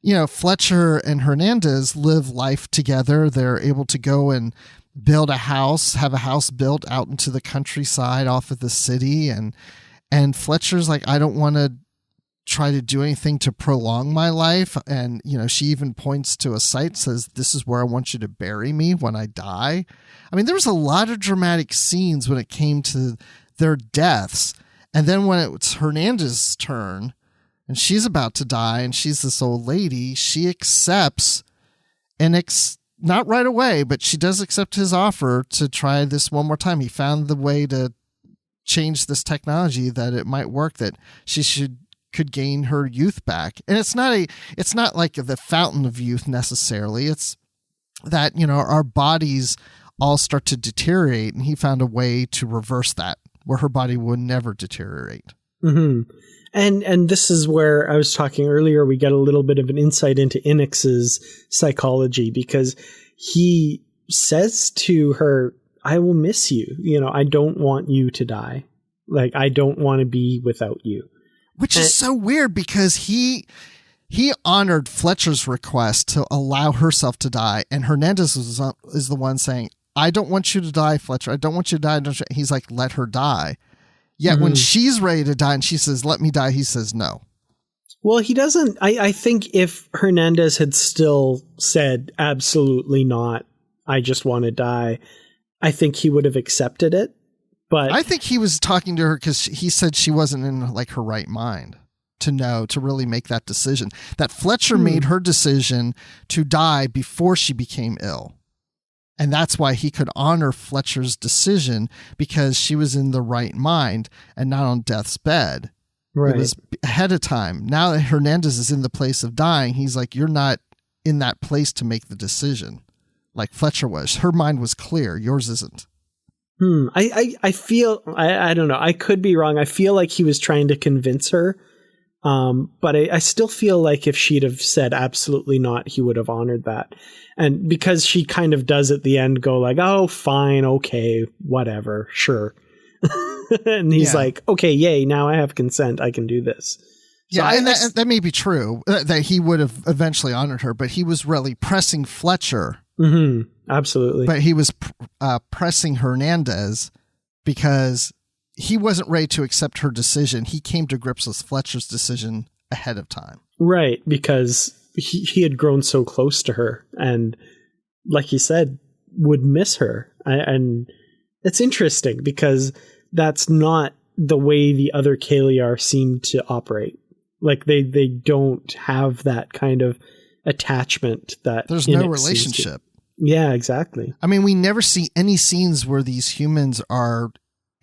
you know, Fletcher and Hernandez live life together. They're able to go and build a house, have a house built out into the countryside off of the city. And Fletcher's like, I don't want to try to do anything to prolong my life. And, you know, she even points to a site, says, this is where I want you to bury me when I die. I mean, there was a lot of dramatic scenes when it came to their deaths. And then when it's Hernandez's turn and she's about to die and she's this old lady, she accepts and not right away, but she does accept his offer to try this one more time. He found the way to change this technology that it might work, that she could gain her youth back. And it's not like the fountain of youth necessarily. It's that, you know, our bodies all start to deteriorate, and he found a way to reverse that, where her body would never deteriorate. Mm-hmm. And this is where I was talking earlier, we get a little bit of an insight into Inix's psychology, because he says to her, I will miss you. You know, I don't want you to die. Like, I don't want to be without you. Which is so weird, because he honored Fletcher's request to allow herself to die, and Hernandez is the one saying, I don't want you to die, Fletcher. I don't want you to die. He's like, let her die. Yet when she's ready to die and she says, let me die, he says no. Well, he doesn't. I think if Hernandez had still said, absolutely not, I just want to die, I think he would have accepted it. But I think he was talking to her because he said she wasn't in like her right mind to really make that decision. That Fletcher made her decision to die before she became ill. And that's why he could honor Fletcher's decision, because she was in the right mind and not on death's bed. Right. It was ahead of time. Now that Hernandez is in the place of dying, he's like, you're not in that place to make the decision like Fletcher was. Her mind was clear. Yours isn't. I feel, I don't know. I could be wrong. I feel like he was trying to convince her. But I still feel like if she'd have said absolutely not, he would have honored that. And because she kind of does at the end go like, oh, fine, okay, whatever, sure. And he's like, okay, yay, now I have consent. I can do this. So yeah, and that may be true, that he would have eventually honored her, but he was really pressing Fletcher. Mm-hmm, absolutely. But he was pressing Hernandez because he wasn't ready to accept her decision. He came to grips with Fletcher's decision ahead of time. Right, because he had grown so close to her and, like he said, would miss her. And it's interesting because that's not the way the other Caeliar seem to operate. Like they don't have that kind of attachment that there's no relationship. Yeah, exactly. I mean, we never see any scenes where these humans are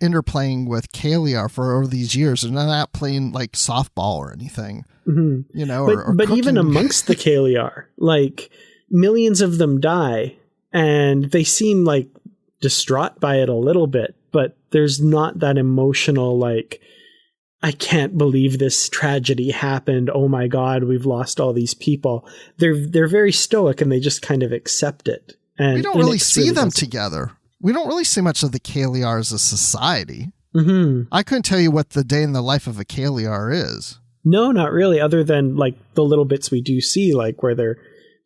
interplaying with Caeliar for over these years. They're not playing like softball or anything, you know, but even amongst the Caeliar, like millions of them die and they seem like distraught by it a little bit, but there's not that emotional, like, I can't believe this tragedy happened. Oh my God, we've lost all these people. They're very stoic and they just kind of accept it. And we don't really see them together. We don't really see much of the Caeliar as a society. I couldn't tell you what the day in the life of a Caeliar is. No, not really, other than like the little bits we do see, like where they're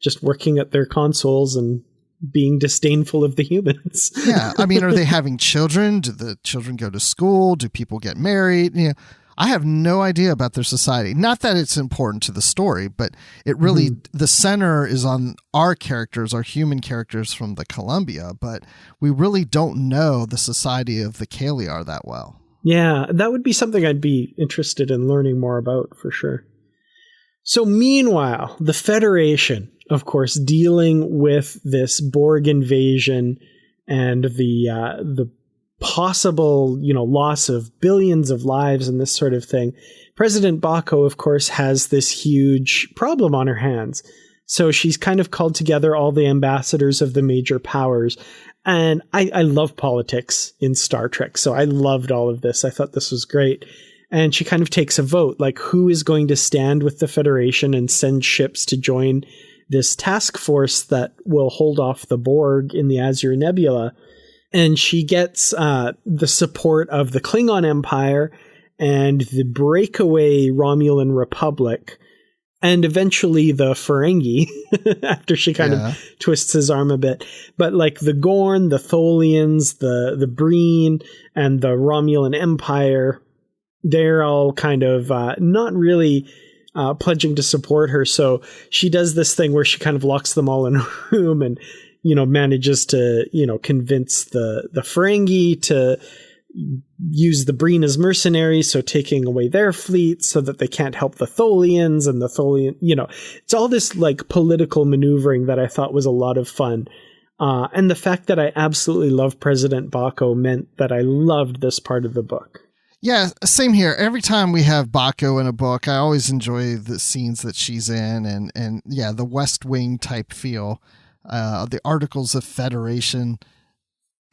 just working at their consoles and being disdainful of the humans. Yeah, I mean, are they having children? Do the children go to school? Do people get married? You know, I have no idea about their society. Not that it's important to the story, but it really, the center is on our characters, our human characters from the Columbia, but we really don't know the society of the Caeliar that well. Yeah, that would be something I'd be interested in learning more about for sure. So meanwhile, the Federation, of course, dealing with this Borg invasion and the possible, loss of billions of lives and this sort of thing, President Bacco, of course, has this huge problem on her hands. So she's kind of called together all the ambassadors of the major powers. And I love politics in Star Trek, so I loved all of this. I thought this was great. And she kind of takes a vote, like who is going to stand with the Federation and send ships to join this task force that will hold off the Borg in the Azure Nebula. And she gets the support of the Klingon Empire and the breakaway Romulan Republic, and eventually the Ferengi, after she kind of twists his arm a bit. But like the Gorn, the Tholians, the Breen, and the Romulan Empire, they're all kind of not really pledging to support her. So she does this thing where she kind of locks them all in a room and, manages to, convince the Ferengi to use the Breen as mercenaries, so taking away their fleet so that they can't help the Tholians, and the Tholian, it's all this like political maneuvering that I thought was a lot of fun. And the fact that I absolutely love President Bacco meant that I loved this part of the book. Yeah, same here. Every time we have Bacco in a book, I always enjoy the scenes that she's in, and yeah, the West Wing type feel, the Articles of Federation.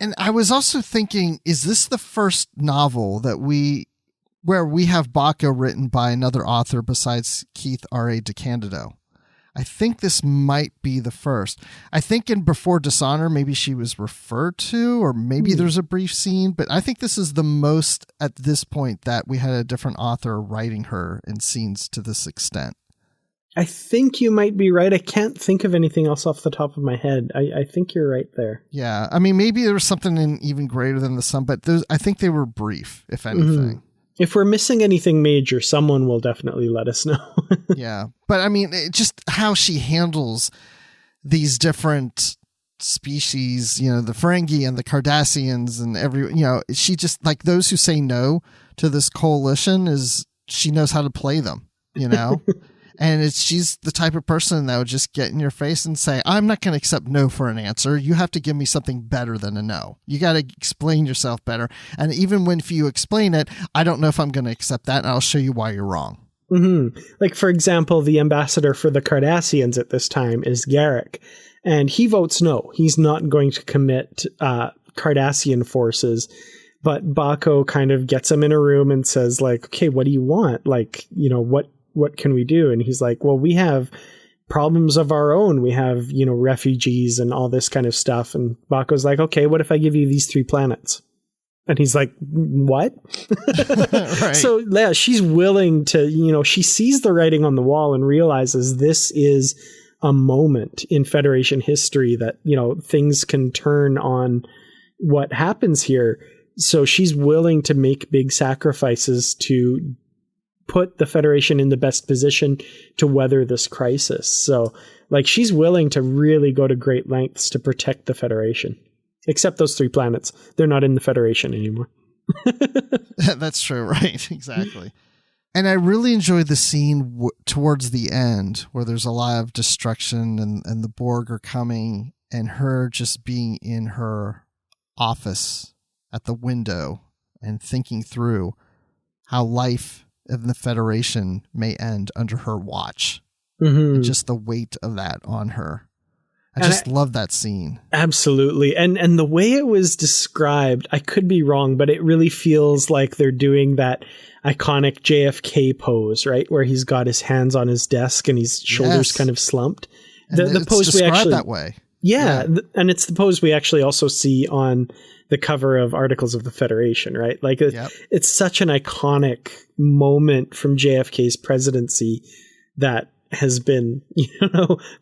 And I was also thinking, is this the first novel where we have Bacco written by another author besides Keith R.A. DeCandido? I think this might be the first. I think in Before Dishonor, maybe she was referred to, or maybe there's a brief scene, but I think this is the most at this point that we had a different author writing her in scenes to this extent. I think you might be right. I can't think of anything else off the top of my head. I think you're right there. Yeah. I mean, maybe there was something in Even Greater Than the Sun, but I think they were brief, if anything. Mm-hmm. If we're missing anything major, someone will definitely let us know. Yeah. But I mean, just how she handles these different species, the Ferengi and the Cardassians and she just, like, those who say no to this coalition, she knows how to play them, And she's the type of person that would just get in your face and say, I'm not going to accept no for an answer. You have to give me something better than a no. You got to explain yourself better. And even if you explain it, I don't know if I'm going to accept that, and I'll show you why you're wrong. Mm-hmm. Like, for example, the ambassador for the Cardassians at this time is Garrick, and he votes no. He's not going to commit Cardassian forces. But Bacco kind of gets him in a room and says, like, okay, what do you want? Like, what can we do? And he's like, well, we have problems of our own. We have, refugees and all this kind of stuff. And Bacco's like, okay, what if I give you these 3 planets? And he's like, what? Right. So yeah, she's willing to, she sees the writing on the wall and realizes this is a moment in Federation history that, things can turn on what happens here. So she's willing to make big sacrifices to put the Federation in the best position to weather this crisis. So, like, she's willing to really go to great lengths to protect the Federation. Except those 3 planets. They're not in the Federation anymore. That's true, right? Exactly. And I really enjoyed the scene towards the end where there's a lot of destruction and the Borg are coming, and her just being in her office at the window and thinking through how life of the Federation may end under her watch. Mm-hmm. And just the weight of that on her. I love that scene. Absolutely. And the way it was described, I could be wrong, but it really feels like they're doing that iconic JFK pose, right? Where he's got his hands on his desk and his shoulders kind of slumped. The pose we actually that way. Yeah. And it's the pose we actually also see on the cover of Articles of the Federation, right? Like it's such an iconic moment from JFK's presidency that has been,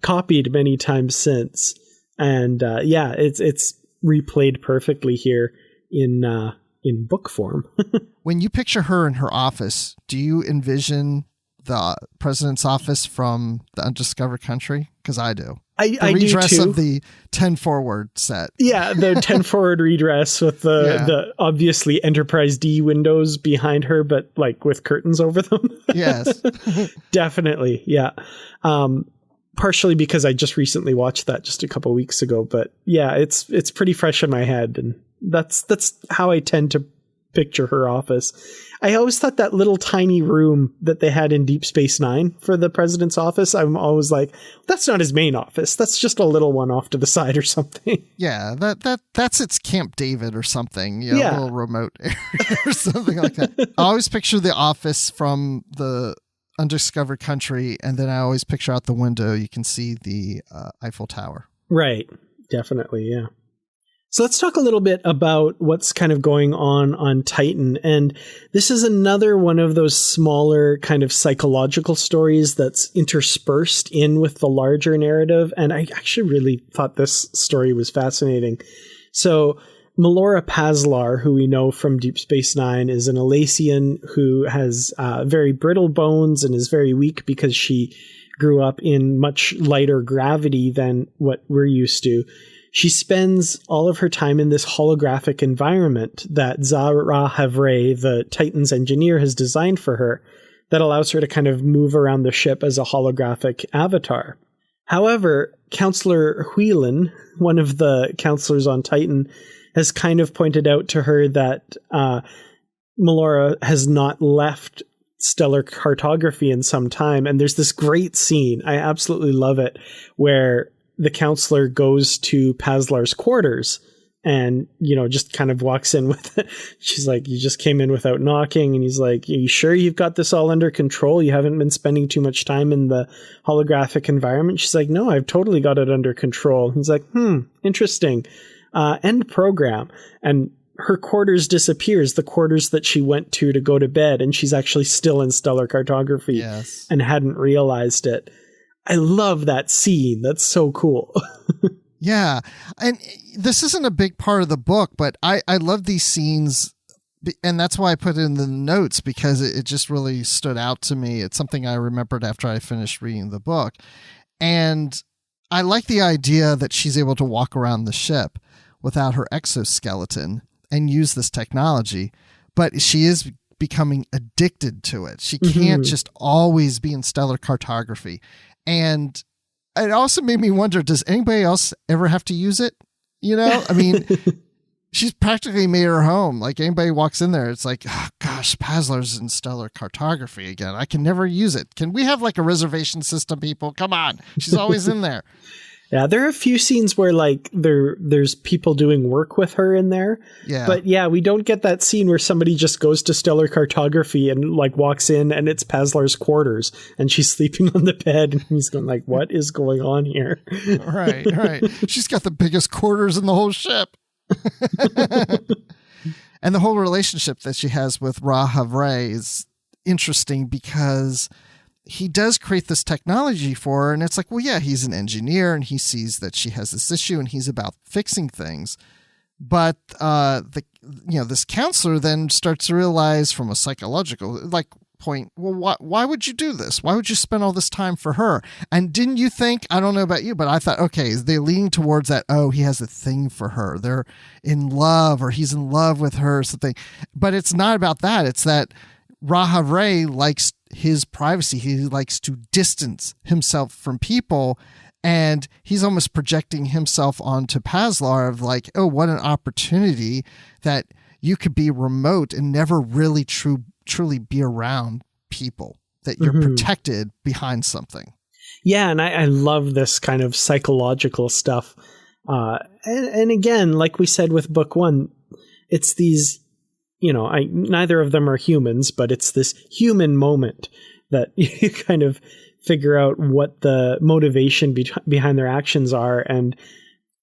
copied many times since. And it's replayed perfectly here in book form. When you picture her in her office, do you envision the president's office from the Undiscovered Country? Because I do. I redress do too. Of the 10 forward set. Yeah, the 10 forward redress with the obviously Enterprise D windows behind her, but like with curtains over them. Yes. Definitely. Yeah. Partially because I just recently watched that just a couple weeks ago, but yeah, it's pretty fresh in my head, and That's how I tend to picture her office. I always thought that little tiny room that they had in Deep Space Nine for the president's office, I'm always like, that's not his main office. That's just a little one off to the side or something. Yeah, that's its Camp David or something. A little remote area or something like that. I always picture the office from the undiscovered country, and then I always picture out the window you can see the Eiffel Tower. Right. Definitely, yeah. So let's talk a little bit about what's kind of going on Titan. And this is another one of those smaller kind of psychological stories that's interspersed in with the larger narrative. And I actually really thought this story was fascinating. So Melora Pazlar, who we know from Deep Space Nine, is an Elassian who has very brittle bones and is very weak because she grew up in much lighter gravity than what we're used to. She spends all of her time in this holographic environment that Ra-Havreii, the Titan's engineer, has designed for her that allows her to kind of move around the ship as a holographic avatar. However, Counselor Whelan, one of the counselors on Titan, has kind of pointed out to her that Melora has not left stellar cartography in some time. And there's this great scene, I absolutely love it, where the counselor goes to Pazlar's quarters and, just kind of walks in with it. She's like, you just came in without knocking. And he's like, are you sure you've got this all under control? You haven't been spending too much time in the holographic environment? She's like, no, I've totally got it under control. He's like, interesting. End program. And her quarters disappears, the quarters that she went to go to bed. And she's actually still in stellar cartography and hadn't realized it. I love that scene. That's so cool. Yeah. And this isn't a big part of the book, but I love these scenes. And that's why I put it in the notes, because it just really stood out to me. It's something I remembered after I finished reading the book. And I like the idea that she's able to walk around the ship without her exoskeleton and use this technology, but she is becoming addicted to it. She can't just always be in stellar cartography. And it also made me wonder, does anybody else ever have to use it? I mean, she's practically made her home. Like, anybody walks in there, it's like, oh, gosh, Pazlar's in stellar cartography again. I can never use it. Can we have like a reservation system, people? Come on. She's always in there. Yeah, there are a few scenes where like there's people doing work with her in there. Yeah. But yeah, we don't get that scene where somebody just goes to stellar cartography and like walks in and it's Pazlar's quarters and she's sleeping on the bed and he's going like, what is going on here? Right. She's got the biggest quarters in the whole ship. And the whole relationship that she has with Ra-Havreii is interesting because he does create this technology for her, and it's like, well, yeah, he's an engineer and he sees that she has this issue and he's about fixing things. But this counselor then starts to realize from a psychological point, well, why would you do this? Why would you spend all this time for her? And didn't you think, I don't know about you, but I thought, okay, they're leaning towards that, oh, he has a thing for her. They're in love, or he's in love with her or something. But it's not about that. It's that Ra-Havreii likes his privacy. He likes to distance himself from people, and he's almost projecting himself onto Pazlar of like, oh, what an opportunity that you could be remote and never really truly be around people, that you're protected behind something. Yeah, and I love this kind of psychological stuff. And again, like we said with book one, it's these, neither of them are humans, but it's this human moment that you kind of figure out what the motivation behind their actions are. And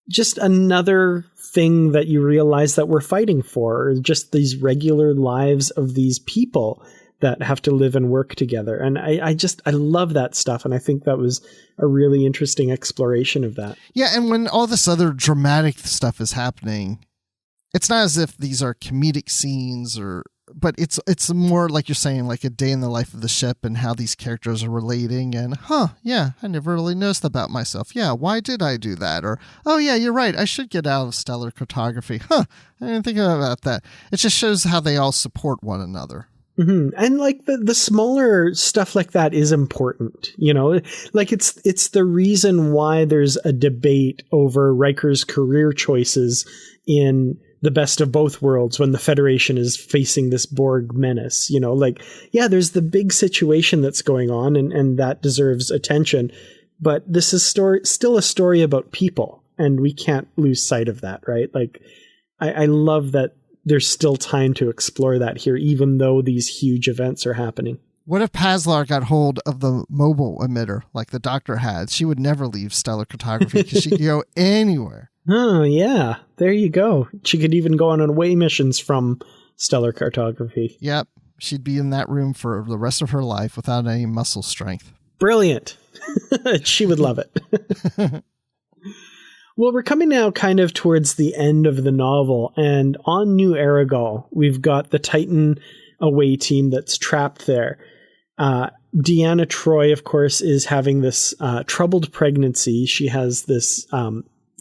just another thing that you realize that we're fighting for, just these regular lives of these people that have to live and work together. And I love that stuff. And I think that was a really interesting exploration of that. Yeah. And when all this other dramatic stuff is happening, it's not as if these are comedic scenes but it's more like you're saying, like a day in the life of the ship and how these characters are relating and, yeah, I never really noticed about myself. Yeah. Why did I do that? Or, oh yeah, you're right. I should get out of stellar cartography. I didn't think about that. It just shows how they all support one another. Mm-hmm. And like the smaller stuff like that is important, like it's the reason why there's a debate over Riker's career choices in the best of both worlds when the Federation is facing this Borg menace. You know, like, yeah, there's the big situation that's going on, and that deserves attention. But this is still a story about people, and we can't lose sight of that, right? Like, I love that there's still time to explore that here, even though these huge events are happening. What if Pazlar got hold of the mobile emitter like the Doctor had? She would never leave stellar cartography because she could go anywhere. Oh, yeah. There you go. She could even go on away missions from stellar cartography. Yep. She'd be in that room for the rest of her life without any muscle strength. Brilliant. She would love it. Well, we're coming now kind of towards the end of the novel, and on New Erigol, we've got the Titan away team that's trapped there. Deanna Troi, of course, is having this troubled pregnancy. She has this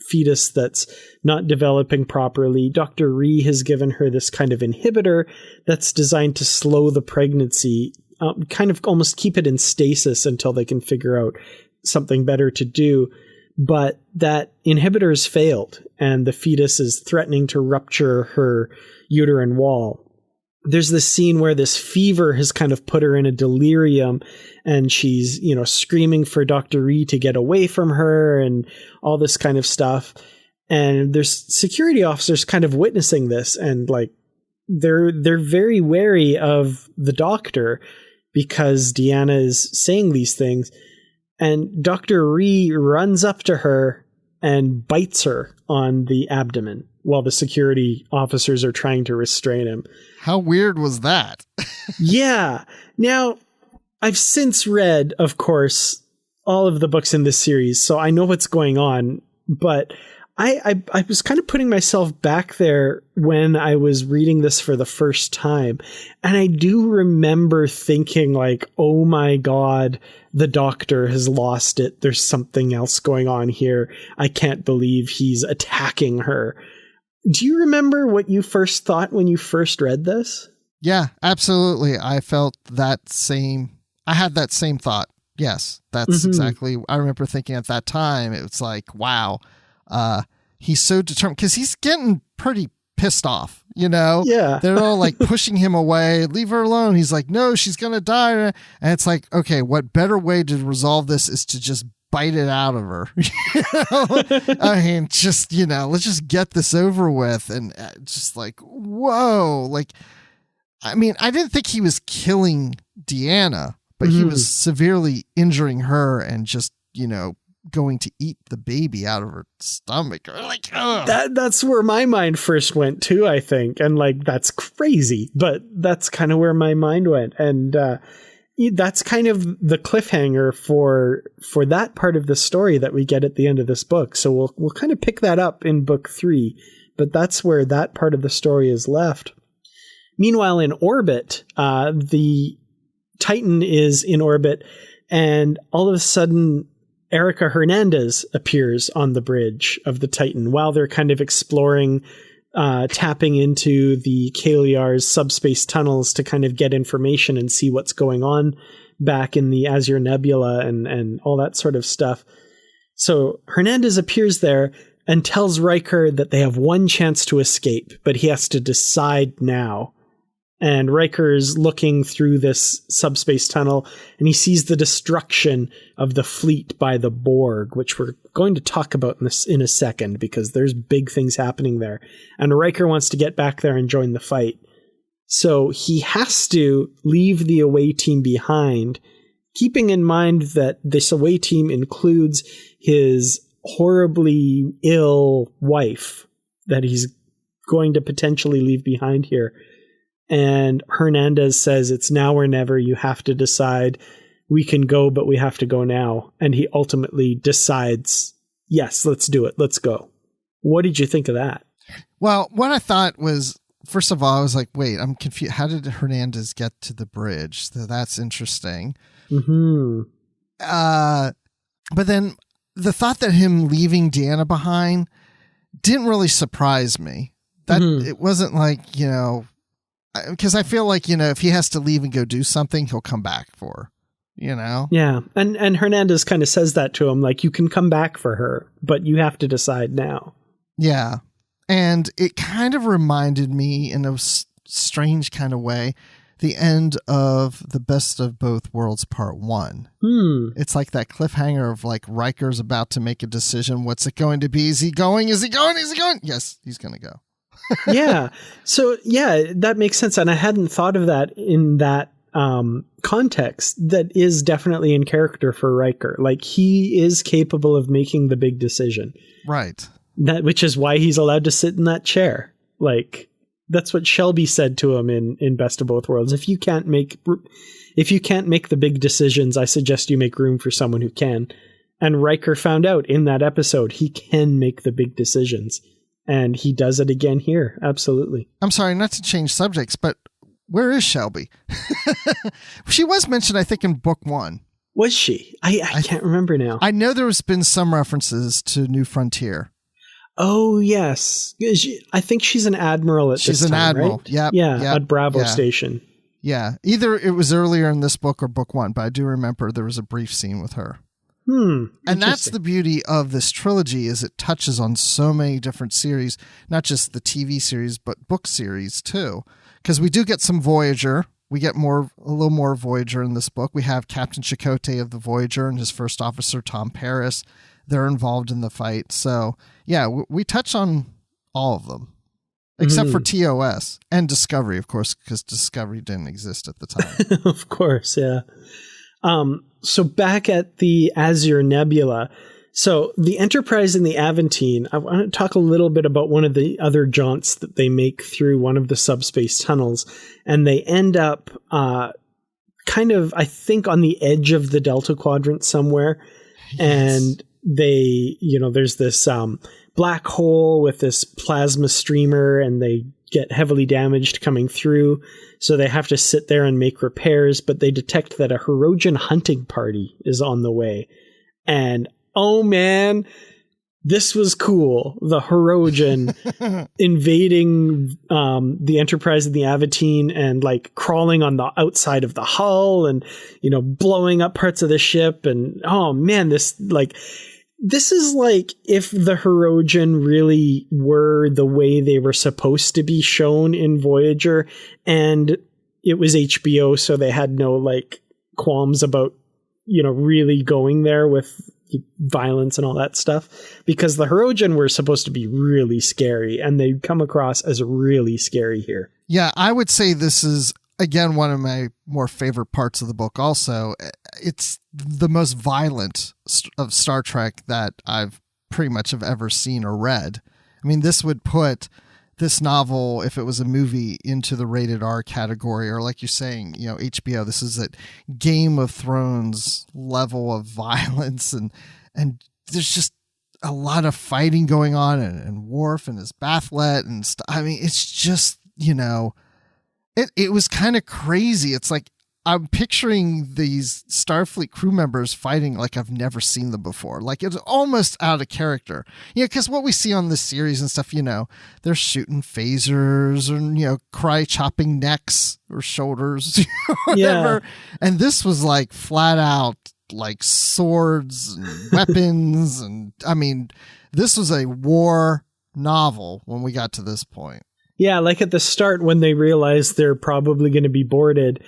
fetus that's not developing properly. Dr. Ree has given her this kind of inhibitor that's designed to slow the pregnancy, kind of almost keep it in stasis until they can figure out something better to do. But that inhibitor has failed, and the fetus is threatening to rupture her uterine wall. There's this scene where this fever has kind of put her in a delirium, and she's, you know, screaming for Dr. Ree to get away from her and all this kind of stuff. And there's security officers kind of witnessing this, and like they're very wary of the Doctor because Deanna is saying these things. And Dr. Ree runs up to her and bites her on the abdomen while the security officers are trying to restrain him. How weird was that? Yeah. Now, I've since read, of course, all of the books in this series, so I know what's going on, but I was kind of putting myself back there when I was reading this for the first time, and I do remember thinking like, oh my God, the Doctor has lost it. There's something else going on here. I can't believe he's attacking her. Do you remember what you first thought when you first read this? Yeah, absolutely. I felt that same. I had that same thought. Yes, that's exactly. I remember thinking at that time, it was like, wow, he's so determined because he's getting pretty pissed off, you know? Yeah. They're all like pushing him away. Leave her alone. He's like, no, she's going to die. And it's like, okay, what better way to resolve this is to just bite it out of her. You know? I mean, just, you know, let's just get this over with. And just like, whoa. Like, I mean, I didn't think he was killing Deanna, but he was severely injuring her and just, you know, going to eat the baby out of her stomach. Like, that's where my mind first went too, I think. And like, that's crazy, but that's kind of where my mind went. And that's kind of the cliffhanger for that part of the story that we get at the end of this book. So we'll kind of pick that up in book 3, but that's where that part of the story is left. Meanwhile, in orbit, the Titan is in orbit, and all of a sudden, Erika Hernandez appears on the bridge of the Titan while they're kind of exploring, tapping into the Caeliar's subspace tunnels to kind of get information and see what's going on back in the Azure Nebula and all that sort of stuff. So Hernandez appears there and tells Riker that they have one chance to escape, but he has to decide now. And Riker's looking through this subspace tunnel, and he sees the destruction of the fleet by the Borg, which we're going to talk about in a second, because there's big things happening there. And Riker wants to get back there and join the fight. So he has to leave the away team behind, keeping in mind that this away team includes his horribly ill wife that he's going to potentially leave behind here. And Hernandez says, it's now or never. You have to decide. We can go, but we have to go now. And he ultimately decides, yes, let's do it. Let's go. What did you think of that? Well, what I thought was, first of all, I was like, wait, I'm confused. How did Hernandez get to the bridge? So that's interesting. Mm-hmm. But then the thought that him leaving Deanna behind didn't really surprise me. That it wasn't like, you know, because I feel like, you know, if he has to leave and go do something, he'll come back for, you know? Yeah. And Hernandez kind of says that to him, like, you can come back for her, but you have to decide now. Yeah. And it kind of reminded me in a strange kind of way, the end of The Best of Both Worlds Part 1. It's like that cliffhanger of like Riker's about to make a decision. What's it going to be? Is he going? Is he going? Is he going? Yes, he's going to go. Yeah. So, yeah, that makes sense. And I hadn't thought of that in that context. That is definitely in character for Riker. Like, he is capable of making the big decision. Right. Which is why he's allowed to sit in that chair. Like, that's what Shelby said to him in Best of Both Worlds. If you can't make the big decisions, I suggest you make room for someone who can. And Riker found out in that episode he can make the big decisions. And he does it again here. Absolutely. I'm sorry, not to change subjects, but where is Shelby? She was mentioned, I think, in book 1. Was she? I can't remember now. I know there's been some references to New Frontier. Oh, yes. I think she's an admiral at this time, She's an admiral. Right? Yep. Yeah, at Bravo Station. Yeah. Either it was earlier in this book or book 1, but I do remember there was a brief scene with her. And that's the beauty of this trilogy, is it touches on so many different series, not just the TV series, but book series too. Because we do get some Voyager. We get a little more Voyager in this book. We have Captain Chakotay of the Voyager and his first officer, Tom Paris. They're involved in the fight. So, yeah, we touch on all of them, except for TOS and Discovery, of course, because Discovery didn't exist at the time. Of course, yeah. So back at the Azure Nebula, so the Enterprise and the Aventine, I want to talk a little bit about one of the other jaunts that they make through one of the subspace tunnels, and they end up kind of, I think, on the edge of the Delta Quadrant somewhere. Yes. And they, there's this black hole with this plasma streamer, and they get heavily damaged coming through. So they have to sit there and make repairs, but they detect that a Hirogen hunting party is on the way. And oh man, this was cool. The Hirogen invading the Enterprise and the Aventine and like crawling on the outside of the hull and, blowing up parts of the ship. And oh man, this is like if the Hirogen really were the way they were supposed to be shown in Voyager, and it was HBO, so they had no qualms about, really going there with violence and all that stuff, because the Hirogen were supposed to be really scary, and they come across as really scary here. Yeah, I would say this is, again, one of my more favorite parts of the book also. It's the most violent of Star Trek that I've pretty much have ever seen or read. I mean, this would put this novel, if it was a movie, into the rated R category, or like you're saying, HBO, this is at Game of Thrones level of violence, and there's just a lot of fighting going on, and Worf and his bathlet and stuff. I mean, it's just, it was kind of crazy. It's like I'm picturing these Starfleet crew members fighting like I've never seen them before. Like, it's almost out of character. Because what we see on this series and stuff, they're shooting phasers and, chopping necks or shoulders, whatever. Yeah. And this was like flat out like swords and weapons. And I mean, this was a war novel when we got to this point. Yeah, like at the start when they realize they're probably going to be boarded,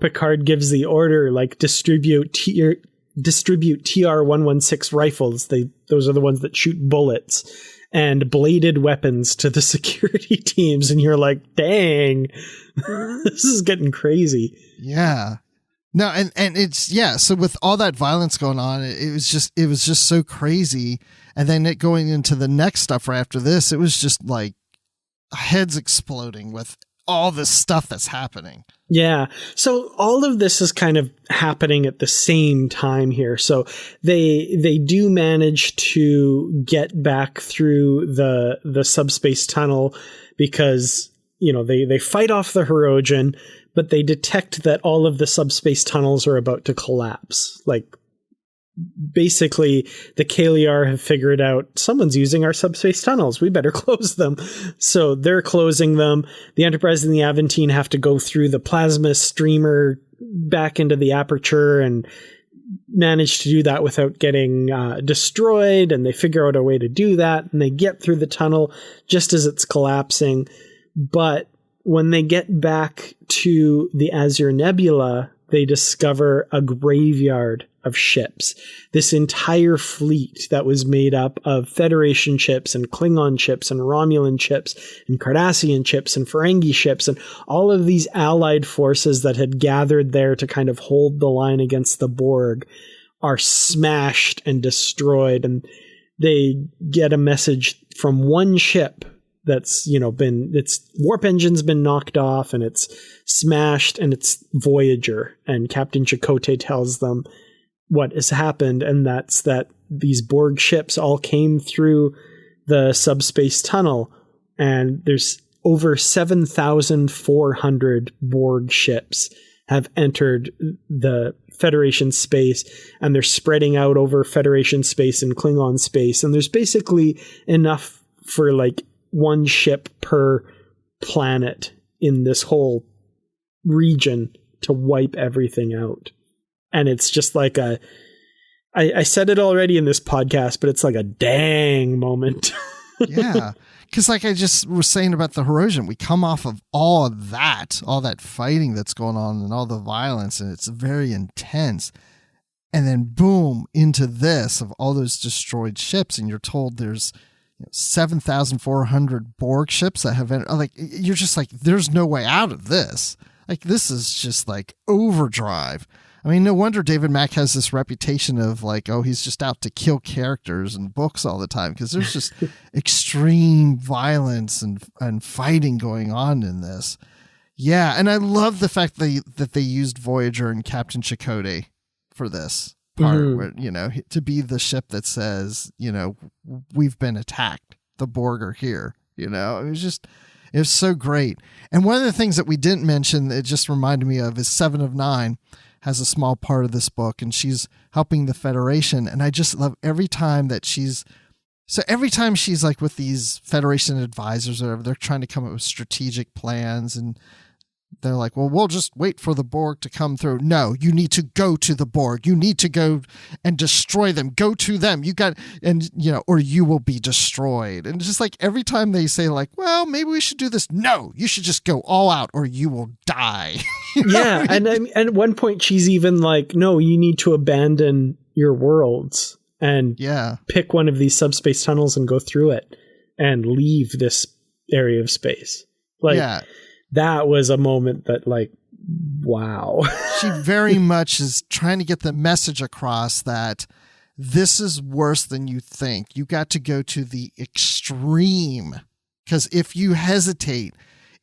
Picard gives the order, distribute TR-116 rifles. Those are the ones that shoot bullets, and bladed weapons to the security teams. And you're like, dang, this is getting crazy. Yeah. No, and it's, yeah. So with all that violence going on, it was just so crazy. And then it going into the next stuff right after this, it was just like heads exploding with all this stuff that's happening. Yeah. So all of this is kind of happening at the same time here. So they do manage to get back through the subspace tunnel because, they fight off the Hirogen, but they detect that all of the subspace tunnels are about to collapse. Basically, the Caeliar have figured out someone's using our subspace tunnels. We better close them. So they're closing them. The Enterprise and the Aventine have to go through the plasma streamer back into the aperture and manage to do that without getting destroyed, and they figure out a way to do that, and they get through the tunnel just as it's collapsing. But when they get back to the Azure Nebula, they discover a graveyard of ships. This entire fleet that was made up of Federation ships and Klingon ships and Romulan ships and Cardassian ships and Ferengi ships and all of these allied forces that had gathered there to kind of hold the line against the Borg are smashed and destroyed. And they get a message from one ship that's, its warp engine's been knocked off and it's smashed, and it's Voyager. And Captain Chakotay tells them what has happened, and that's that these Borg ships all came through the subspace tunnel, and there's over 7,400 Borg ships have entered the Federation space, and they're spreading out over Federation space and Klingon space, and there's basically enough for like one ship per planet in this whole region to wipe everything out. And it's just like I said it already in this podcast, but it's like a dang moment. Yeah. Because like I just was saying about the Herosian, we come off of all that fighting that's going on and all the violence, and it's very intense. And then boom, into this of all those destroyed ships, and you're told there's 7,400 Borg ships that have entered. Like, you're just like, there's no way out of this. Like, this is just like overdrive. I mean, no wonder David Mack has this reputation of like, oh, he's just out to kill characters and books all the time, because there's just extreme violence and fighting going on in this. Yeah, and I love the fact that they used Voyager and Captain Chakotay for this part, where, to be the ship that says, we've been attacked. The Borg are here. It was so great. And one of the things that we didn't mention that just reminded me of is 7 of 9 has a small part of this book, and she's helping the Federation. And I just love every time she's like with these Federation advisors or whatever, they're trying to come up with strategic plans, and they're like, well, we'll just wait for the Borg to come through. No, you need to go to the Borg. You need to go and destroy them. Go to them. Or you will be destroyed. And just like every time they say like, well, maybe we should do this. No, you should just go all out or you will die. Yeah. And at one point she's even like, no, you need to abandon your worlds and pick one of these subspace tunnels and go through it and leave this area of space. Like, that was a moment that, like, wow. She very much is trying to get the message across that this is worse than you think. You got to go to the extreme, because if you hesitate,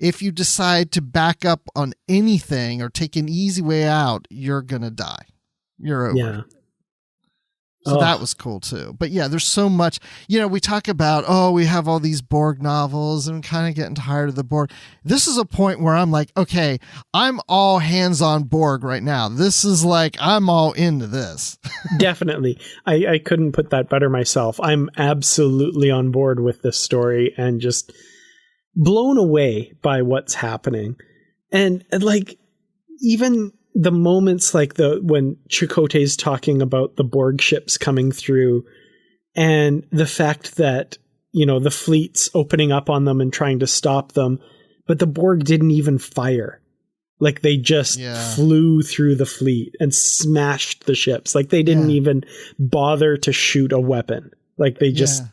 if you decide to back up on anything or take an easy way out, you're going to die. You're over. Yeah. So that was cool too. But yeah, there's so much, we talk about, we have all these Borg novels and kind of getting tired of the Borg. This is a point where I'm like, okay, I'm all hands on Borg right now. This is like, I'm all into this. Definitely. I couldn't put that better myself. I'm absolutely on board with this story and just blown away by what's happening. And like, even the moments like when Chakotay's talking about the Borg ships coming through, and the fact that, the fleet's opening up on them and trying to stop them, but the Borg didn't even fire. Like, they just flew through the fleet and smashed the ships. Like, they didn't even bother to shoot a weapon. Like, they just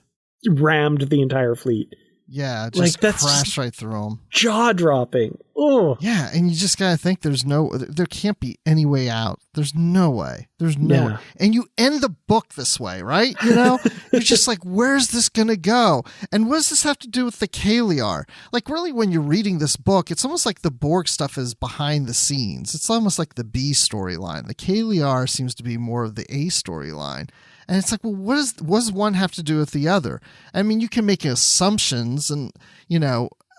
rammed the entire fleet. Yeah, just like, crashed right through them. Jaw-dropping. Oh. Yeah, and you just got to think there can't be any way out. There's no way. There's no way. And you end the book this way, right? You're just like, where's this going to go? And what does this have to do with the Caeliar? Like, really, when you're reading this book, it's almost like the Borg stuff is behind the scenes. It's almost like the B storyline. The Caeliar seems to be more of the A storyline. And it's like, well, what does one have to do with the other? I mean, you can make assumptions, and,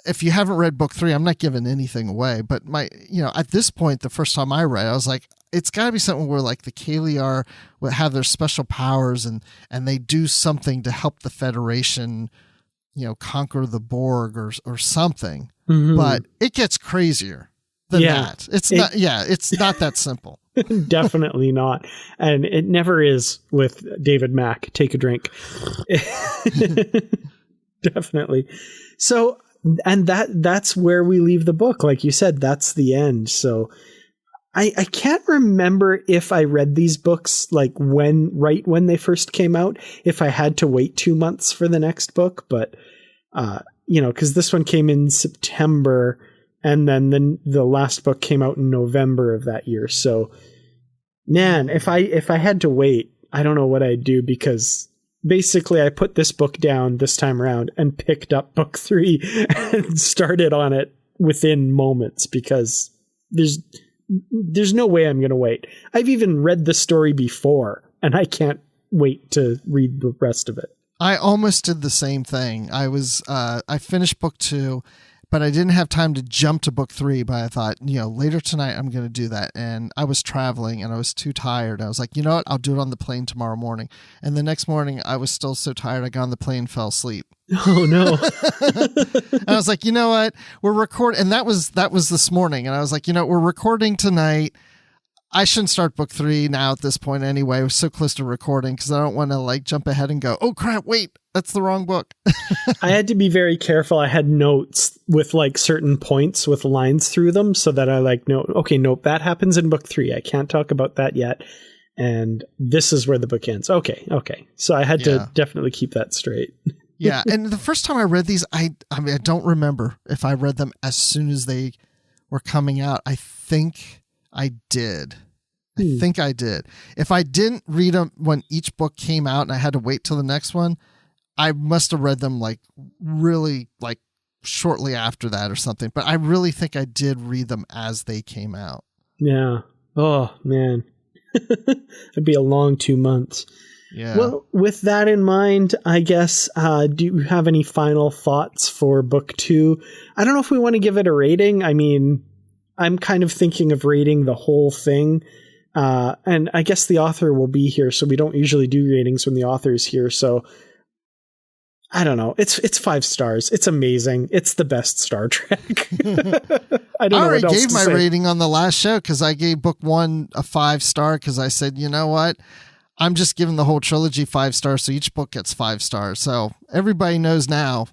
if you haven't read book 3, I'm not giving anything away, but at this point, the first time I read, I was like, it's got to be something where like the Caeliar will have their special powers and they do something to help the Federation, conquer the Borg or something. Mm-hmm. But it gets crazier than that. It's not that simple. Definitely not. And it never is with David Mack. Take a drink. Definitely. So, and that's where we leave the book. Like you said, that's the end. So I can't remember if I read these books like right when they first came out, if I had to wait 2 months for the next book, but because this one came in September and then the last book came out in November of that year. So man, if I had to wait, I don't know what I'd do, because basically I put this book down this time around and picked up book 3 and started on it within moments, because there's no way I'm going to wait. I've even read the story before and I can't wait to read the rest of it. I almost did the same thing. I finished book 2, but I didn't have time to jump to book 3, but I thought, later tonight I'm going to do that. And I was traveling and I was too tired. I was like, you know what? I'll do it on the plane tomorrow morning. And the next morning I was still so tired. I got on the plane, fell asleep. Oh no. And I was like, you know what? We're recording. And that was this morning. And I was like, we're recording tonight. I shouldn't start book 3 now at this point anyway. We're so close to recording, because I don't want to jump ahead and go, oh crap, wait, that's the wrong book. I had to be very careful. I had notes with certain points with lines through them, so that I nope, that happens in book 3. I can't talk about that yet. And this is where the book ends. Okay. So I had to definitely keep that straight. Yeah. And the first time I read these, I don't remember if I read them as soon as they were coming out. I think I did. If I didn't read them when each book came out and I had to wait till the next one, I must have read them really shortly after that or something. But I really think I did read them as they came out. Yeah. Oh man. It'd be a long 2 months. Yeah. Well, with that in mind, I guess, do you have any final thoughts for book 2? I don't know if we want to give it a rating. I mean, I'm kind of thinking of rating the whole thing. And I guess the author will be here, so we don't usually do ratings when the author is here. So I don't know. It's 5 stars. It's amazing. It's the best Star Trek. I already gave my rating on the last show, because I gave book 1 a 5-star, because I said, you know what? I'm just giving the whole trilogy 5 stars, so each book gets 5 stars. So everybody knows now,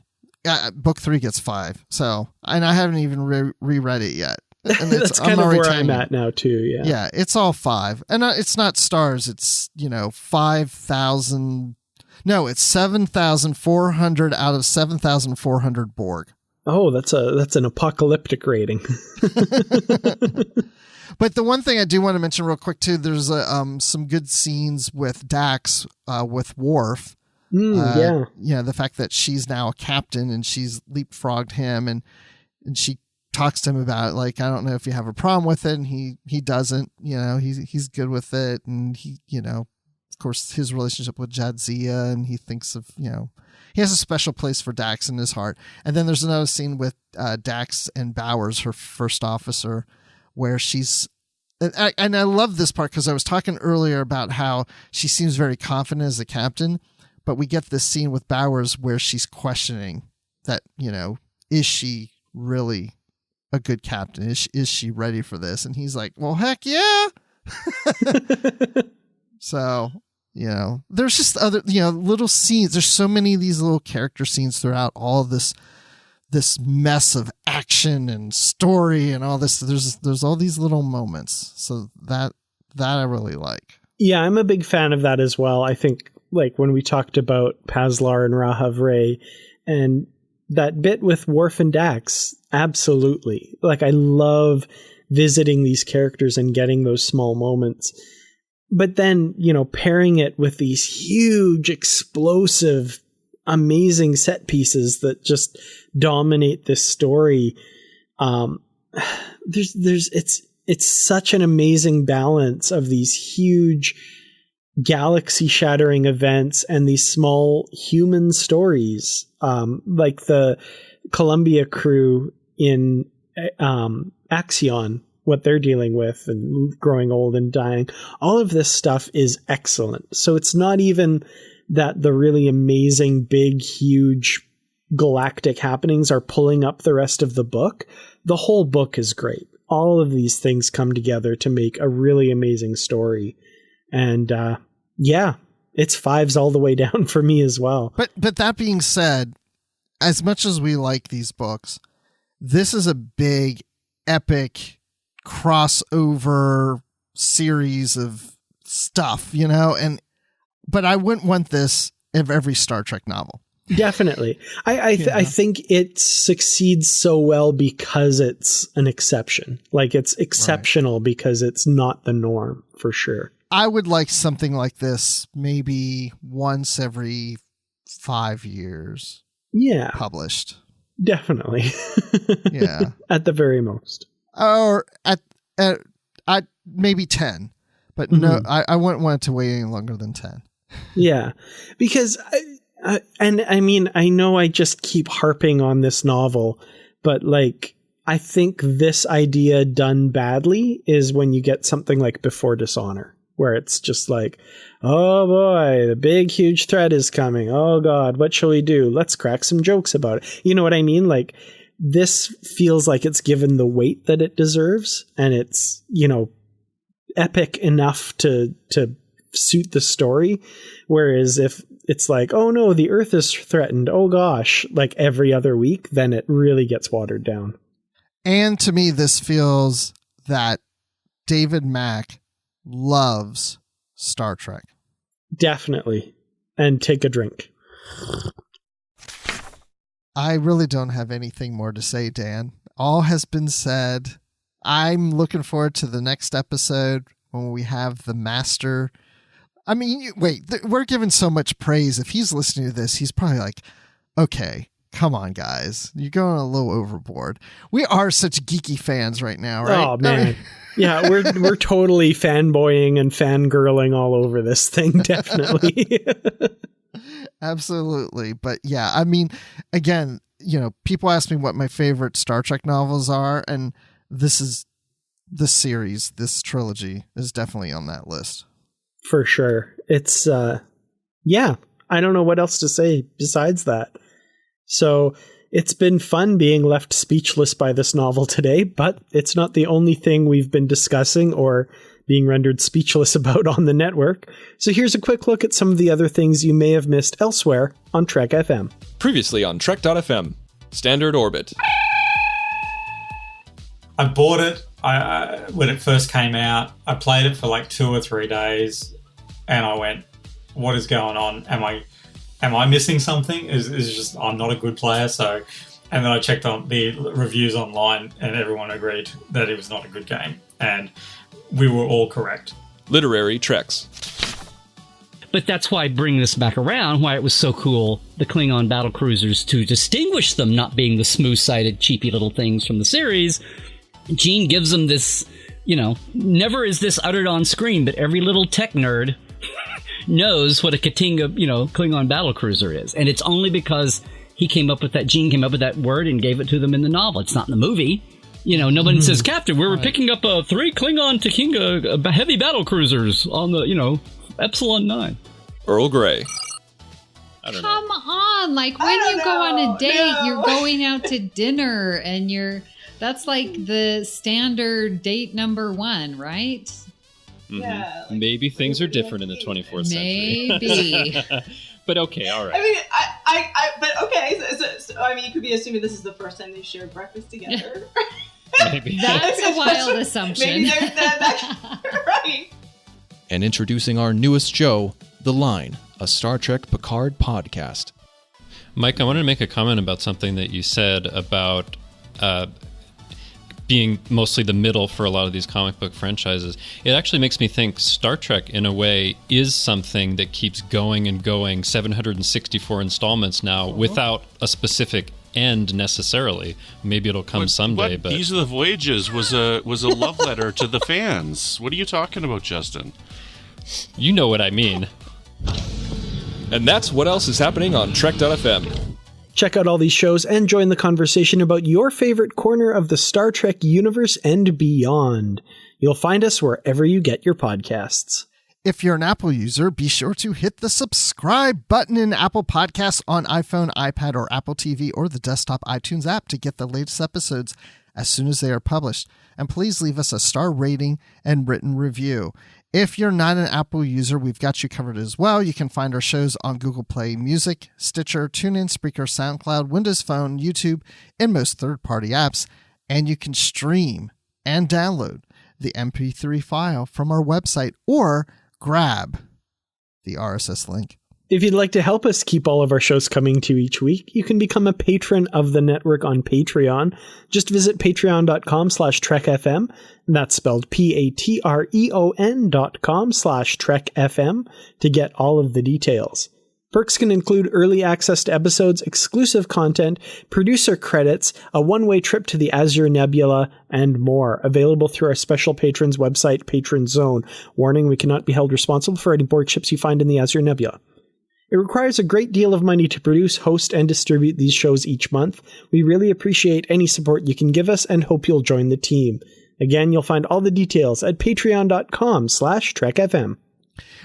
book 3 gets 5. So, and I haven't even reread it yet. And that's kind of where I'm at now too. Yeah. Yeah. It's all 5, and it's not stars. It's, 5,000. No, it's 7,400 out of 7,400 Borg. Oh, that's an apocalyptic rating. But the one thing I do want to mention real quick too, there's some good scenes with Dax, with Worf. The fact that she's now a captain and she's leapfrogged him, and she talks to him about it, I don't know if you have a problem with it, and he doesn't. He's good with it, and he, of course, his relationship with Jadzia, and he thinks of, he has a special place for Dax in his heart. And then there's another scene with Dax and Bowers, her first officer, where she's, and I love this part, because I was talking earlier about how she seems very confident as a captain, but we get this scene with Bowers where she's questioning that, is she really a good captain? Is she ready for this? And he's like, well, heck yeah. So, there's just other, little scenes. There's so many of these little character scenes throughout all of this mess of action and story and all this. There's all these little moments. So that I really like. Yeah, I'm a big fan of that as well. I think when we talked about Pazlar and Ra-Havreii and that bit with Worf and Dax, absolutely. I love visiting these characters and getting those small moments. But then, pairing it with these huge, explosive, amazing set pieces that just dominate this story. It's such an amazing balance of these huge galaxy shattering events and these small human stories, like the Columbia crew in Axion, what they're dealing with and growing old and dying. All of this stuff is excellent. So it's not even that the really amazing, big, huge galactic happenings are pulling up the rest of the book. The whole book is great. all of these things come together to make a really amazing story. And it's 5s all the way down for me as well. But that being said, as much as we like these books, this is a big, epic crossover series of stuff, but I wouldn't want this of every Star Trek novel. Definitely. I think it succeeds so well because it's an exception. Like, it's exceptional because it's not the norm, for sure. I would like something like this maybe once every 5 years. Yeah. Published. Definitely. Yeah. At the very most. Or at maybe 10. But no, I wouldn't want it to wait any longer than 10. Yeah. Because... I know I just keep harping on this novel, but like, I think this idea done badly is when you get something like Before Dishonor, where it's just like, oh boy, the big, huge threat is coming. Oh God, what shall we do? Let's crack some jokes about it. You know what I mean? Like, this feels like it's given the weight that it deserves, and it's, epic enough to suit the story. Whereas if it's like, oh no, the Earth is threatened, oh gosh, like every other week, then it really gets watered down. And to me, this feels that David Mack loves Star Trek. Definitely. And take a drink. I really don't have anything more to say, Dan. All has been said. I'm looking forward to the next episode when we have the Master. I mean, wait, we're giving so much praise. If he's listening to this, he's probably like, okay, come on, guys. You're going a little overboard. We are such geeky fans right now, right? Oh, man. Yeah, we're totally fanboying and fangirling all over this thing, definitely. Absolutely. But yeah, I mean, again, people ask me what my favorite Star Trek novels are, and this series, this trilogy is definitely on that list. For sure. It's, I don't know what else to say besides that. So it's been fun being left speechless by this novel today, but it's not the only thing we've been discussing or being rendered speechless about on the network. So here's a quick look at some of the other things you may have missed elsewhere on Trek FM. Previously on Trek.fm, Standard Orbit. I bought it when it first came out. I played it for like 2 or 3 days, and I went, "What is going on? Am I missing something? Is just I'm not a good player?" So, and then I checked on the reviews online, and everyone agreed that it was not a good game, and we were all correct. Literary Treks. But that's why I bring this back around, why it was so cool, the Klingon battlecruisers, to distinguish them not being the smooth-sided, cheapy little things from the series. Gene gives them this, never is this uttered on screen, but every little tech nerd knows what a Katinga, Klingon battlecruiser is. And it's only because Gene came up with that word and gave it to them in the novel. It's not in the movie. Nobody says, Captain, we were picking up 3 Klingon Katinga heavy battlecruisers on the, Epsilon 9. Earl Grey. Come on, like when you go on a date, you're going out to dinner and that's like the standard date number 1, right? Mm-hmm. Yeah. Maybe things are different in the 24th century. Maybe. But okay, all right. I mean, but okay. So, I mean, you could be assuming this is the first time they shared breakfast together. Maybe. That's a wild assumption. Maybe there's that. Right. And introducing our newest show, The Line, a Star Trek Picard podcast. Mike, I wanted to make a comment about something that you said about being mostly the middle for a lot of these comic book franchises. It actually makes me think Star Trek, in a way, is something that keeps going and going, 764 installments now, without a specific end necessarily. Maybe it'll come someday. But Ease of the Voyages was a love letter to the fans. What are you talking about, Justin? You know what I mean. And that's what else is happening on Trek.fm. Check out all these shows and join the conversation about your favorite corner of the Star Trek universe and beyond. You'll find us wherever you get your podcasts. If you're an Apple user, be sure to hit the subscribe button in Apple Podcasts on iPhone, iPad, or Apple TV, or the desktop iTunes app to get the latest episodes as soon as they are published. And please leave us a star rating and written review. If you're not an Apple user, we've got you covered as well. You can find our shows on Google Play Music, Stitcher, TuneIn, Spreaker, SoundCloud, Windows Phone, YouTube, and most third-party apps. And you can stream and download the MP3 file from our website or grab the RSS link. If you'd like to help us keep all of our shows coming to you each week, you can become a patron of the network on Patreon. Just visit patreon.com/trekfm. That's spelled patreon.com/trekfm to get all of the details. Perks can include early access to episodes, exclusive content, producer credits, a one-way trip to the Azure Nebula, and more. Available through our special patrons website, Patron Zone. Warning, we cannot be held responsible for any Borg ships you find in the Azure Nebula. It requires a great deal of money to produce, host, and distribute these shows each month. We really appreciate any support you can give us and hope you'll join the team. Again, you'll find all the details at patreon.com/trekfm.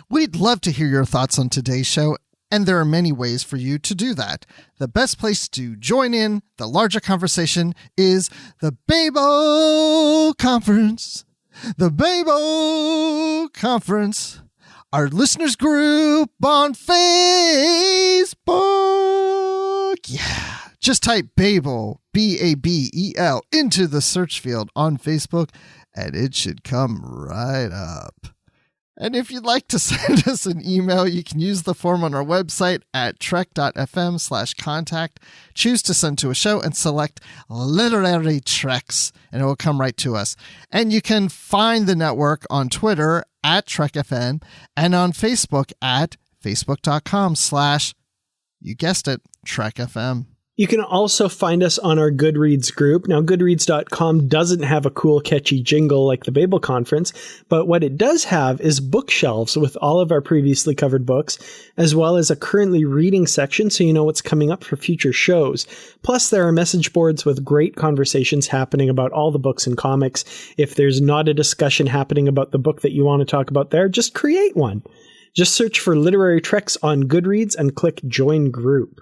We'd love to hear your thoughts on today's show, and there are many ways for you to do that. The best place to join in the larger conversation is the Babo Conference. The Babo Conference. Our listeners group on Facebook. Yeah. Just type Babel, Babel, into the search field on Facebook, and it should come right up. And if you'd like to send us an email, you can use the form on our website at trek.fm/contact. Choose to send to a show and select Literary Treks, and it will come right to us. And you can find the network on Twitter at TrekFM and on Facebook at facebook.com/ you guessed it, TrekFM. You can also find us on our Goodreads group. Now, Goodreads.com doesn't have a cool, catchy jingle like the Babel Conference, but what it does have is bookshelves with all of our previously covered books, as well as a currently reading section so you know what's coming up for future shows. Plus, there are message boards with great conversations happening about all the books and comics. If there's not a discussion happening about the book that you want to talk about there, just create one. Just search for Literary Treks on Goodreads and click Join Group.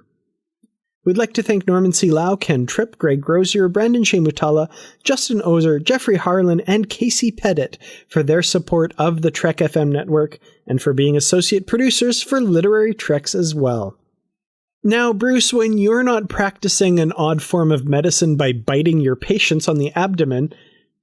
We'd like to thank Norman C. Lau, Ken Tripp, Greg Grozier, Brandon Shea Mutala, Justin Ozer, Jeffrey Harlan, and Casey Pettit for their support of the Trek FM network and for being associate producers for Literary Treks as well. Now, Bruce, when you're not practicing an odd form of medicine by biting your patients on the abdomen,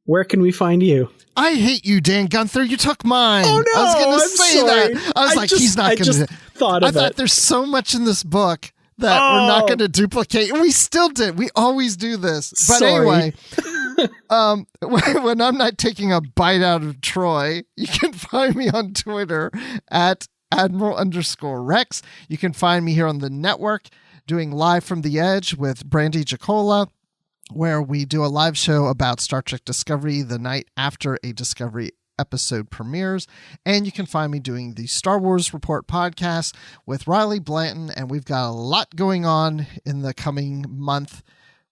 where can we find you? I hate you, Dan Gunther. You took mine. Oh, no, I was going to say sorry. that. I was he's not going to. I thought there's so much in this book that we're not going to duplicate. And we still did. We always do this. But anyway, when I'm not taking a bite out of Troy, you can find me on Twitter at Admiral_Rex. You can find me here on the network doing Live from the Edge with Brandy Jacola, where we do a live show about Star Trek Discovery the night after a Discovery episode premieres. And you can find me doing the Star Wars Report podcast with Riley Blanton, and we've got a lot going on in the coming month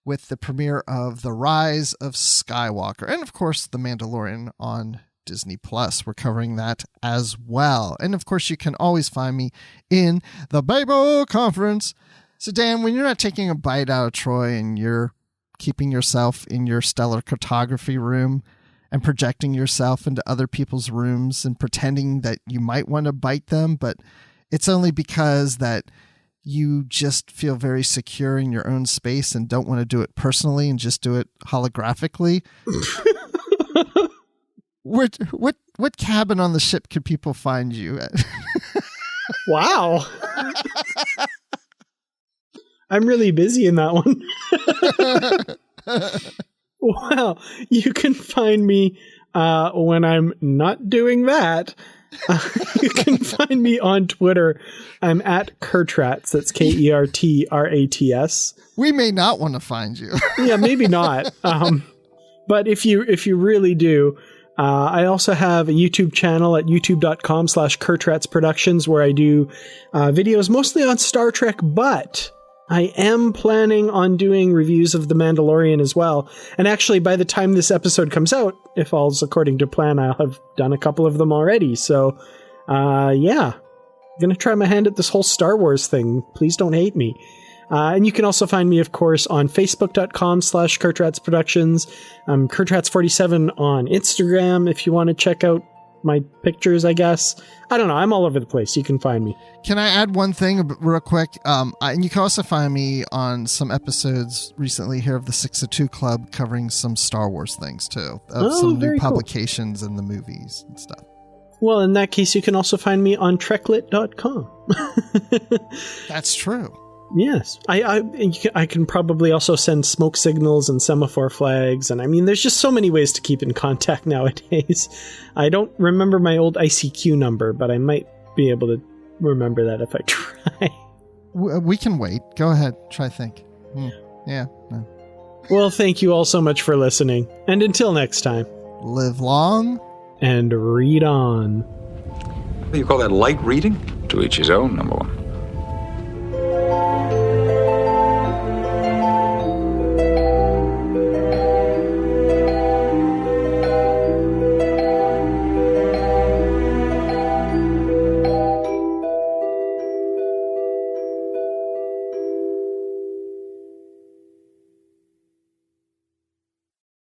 with the premiere of The Rise of Skywalker and of course The Mandalorian on Disney Plus. We're covering that as well. And of course you can always find me in the Babel Conference. So Dan, when you're not taking a bite out of Troy and you're keeping yourself in your stellar cartography room and projecting yourself into other people's rooms and pretending that you might want to bite them, but it's only because that you just feel very secure in your own space and don't want to do it personally and just do it holographically. What cabin on the ship could people find you at? Wow. I'm really busy in that one. Well, you can find me when I'm not doing that. You can find me on Twitter. I'm at Kertrats. That's Kertrats. We may not want to find you. Yeah, maybe not. But if you really do, I also have a YouTube channel at youtube.com/Kertrats Productions where I do videos mostly on Star Trek, but I am planning on doing reviews of The Mandalorian as well. And actually, by the time this episode comes out, if all's according to plan, I'll have done a couple of them already. So, yeah. I'm going to try my hand at this whole Star Wars thing. Please don't hate me. And you can also find me, of course, on Facebook.com/KurtRatsProductions. KurtRats47 on Instagram if you want to check out my pictures, I guess. I don't know. I'm all over the place. You can find me. Can I add one thing real quick? And you can also find me on some episodes recently here of the 602 Club covering some Star Wars things, too. Of some new publications and the movies and stuff. Well, in that case, you can also find me on treklit.com. That's true. Yes. I can probably also send smoke signals and semaphore flags. And I mean, there's just so many ways to keep in contact nowadays. I don't remember my old ICQ number, but I might be able to remember that if I try. We can wait. Go ahead. Try think. Yeah. No. Well, thank you all so much for listening. And until next time. Live long. And read on. What do you call that, light reading? To each his own, number one.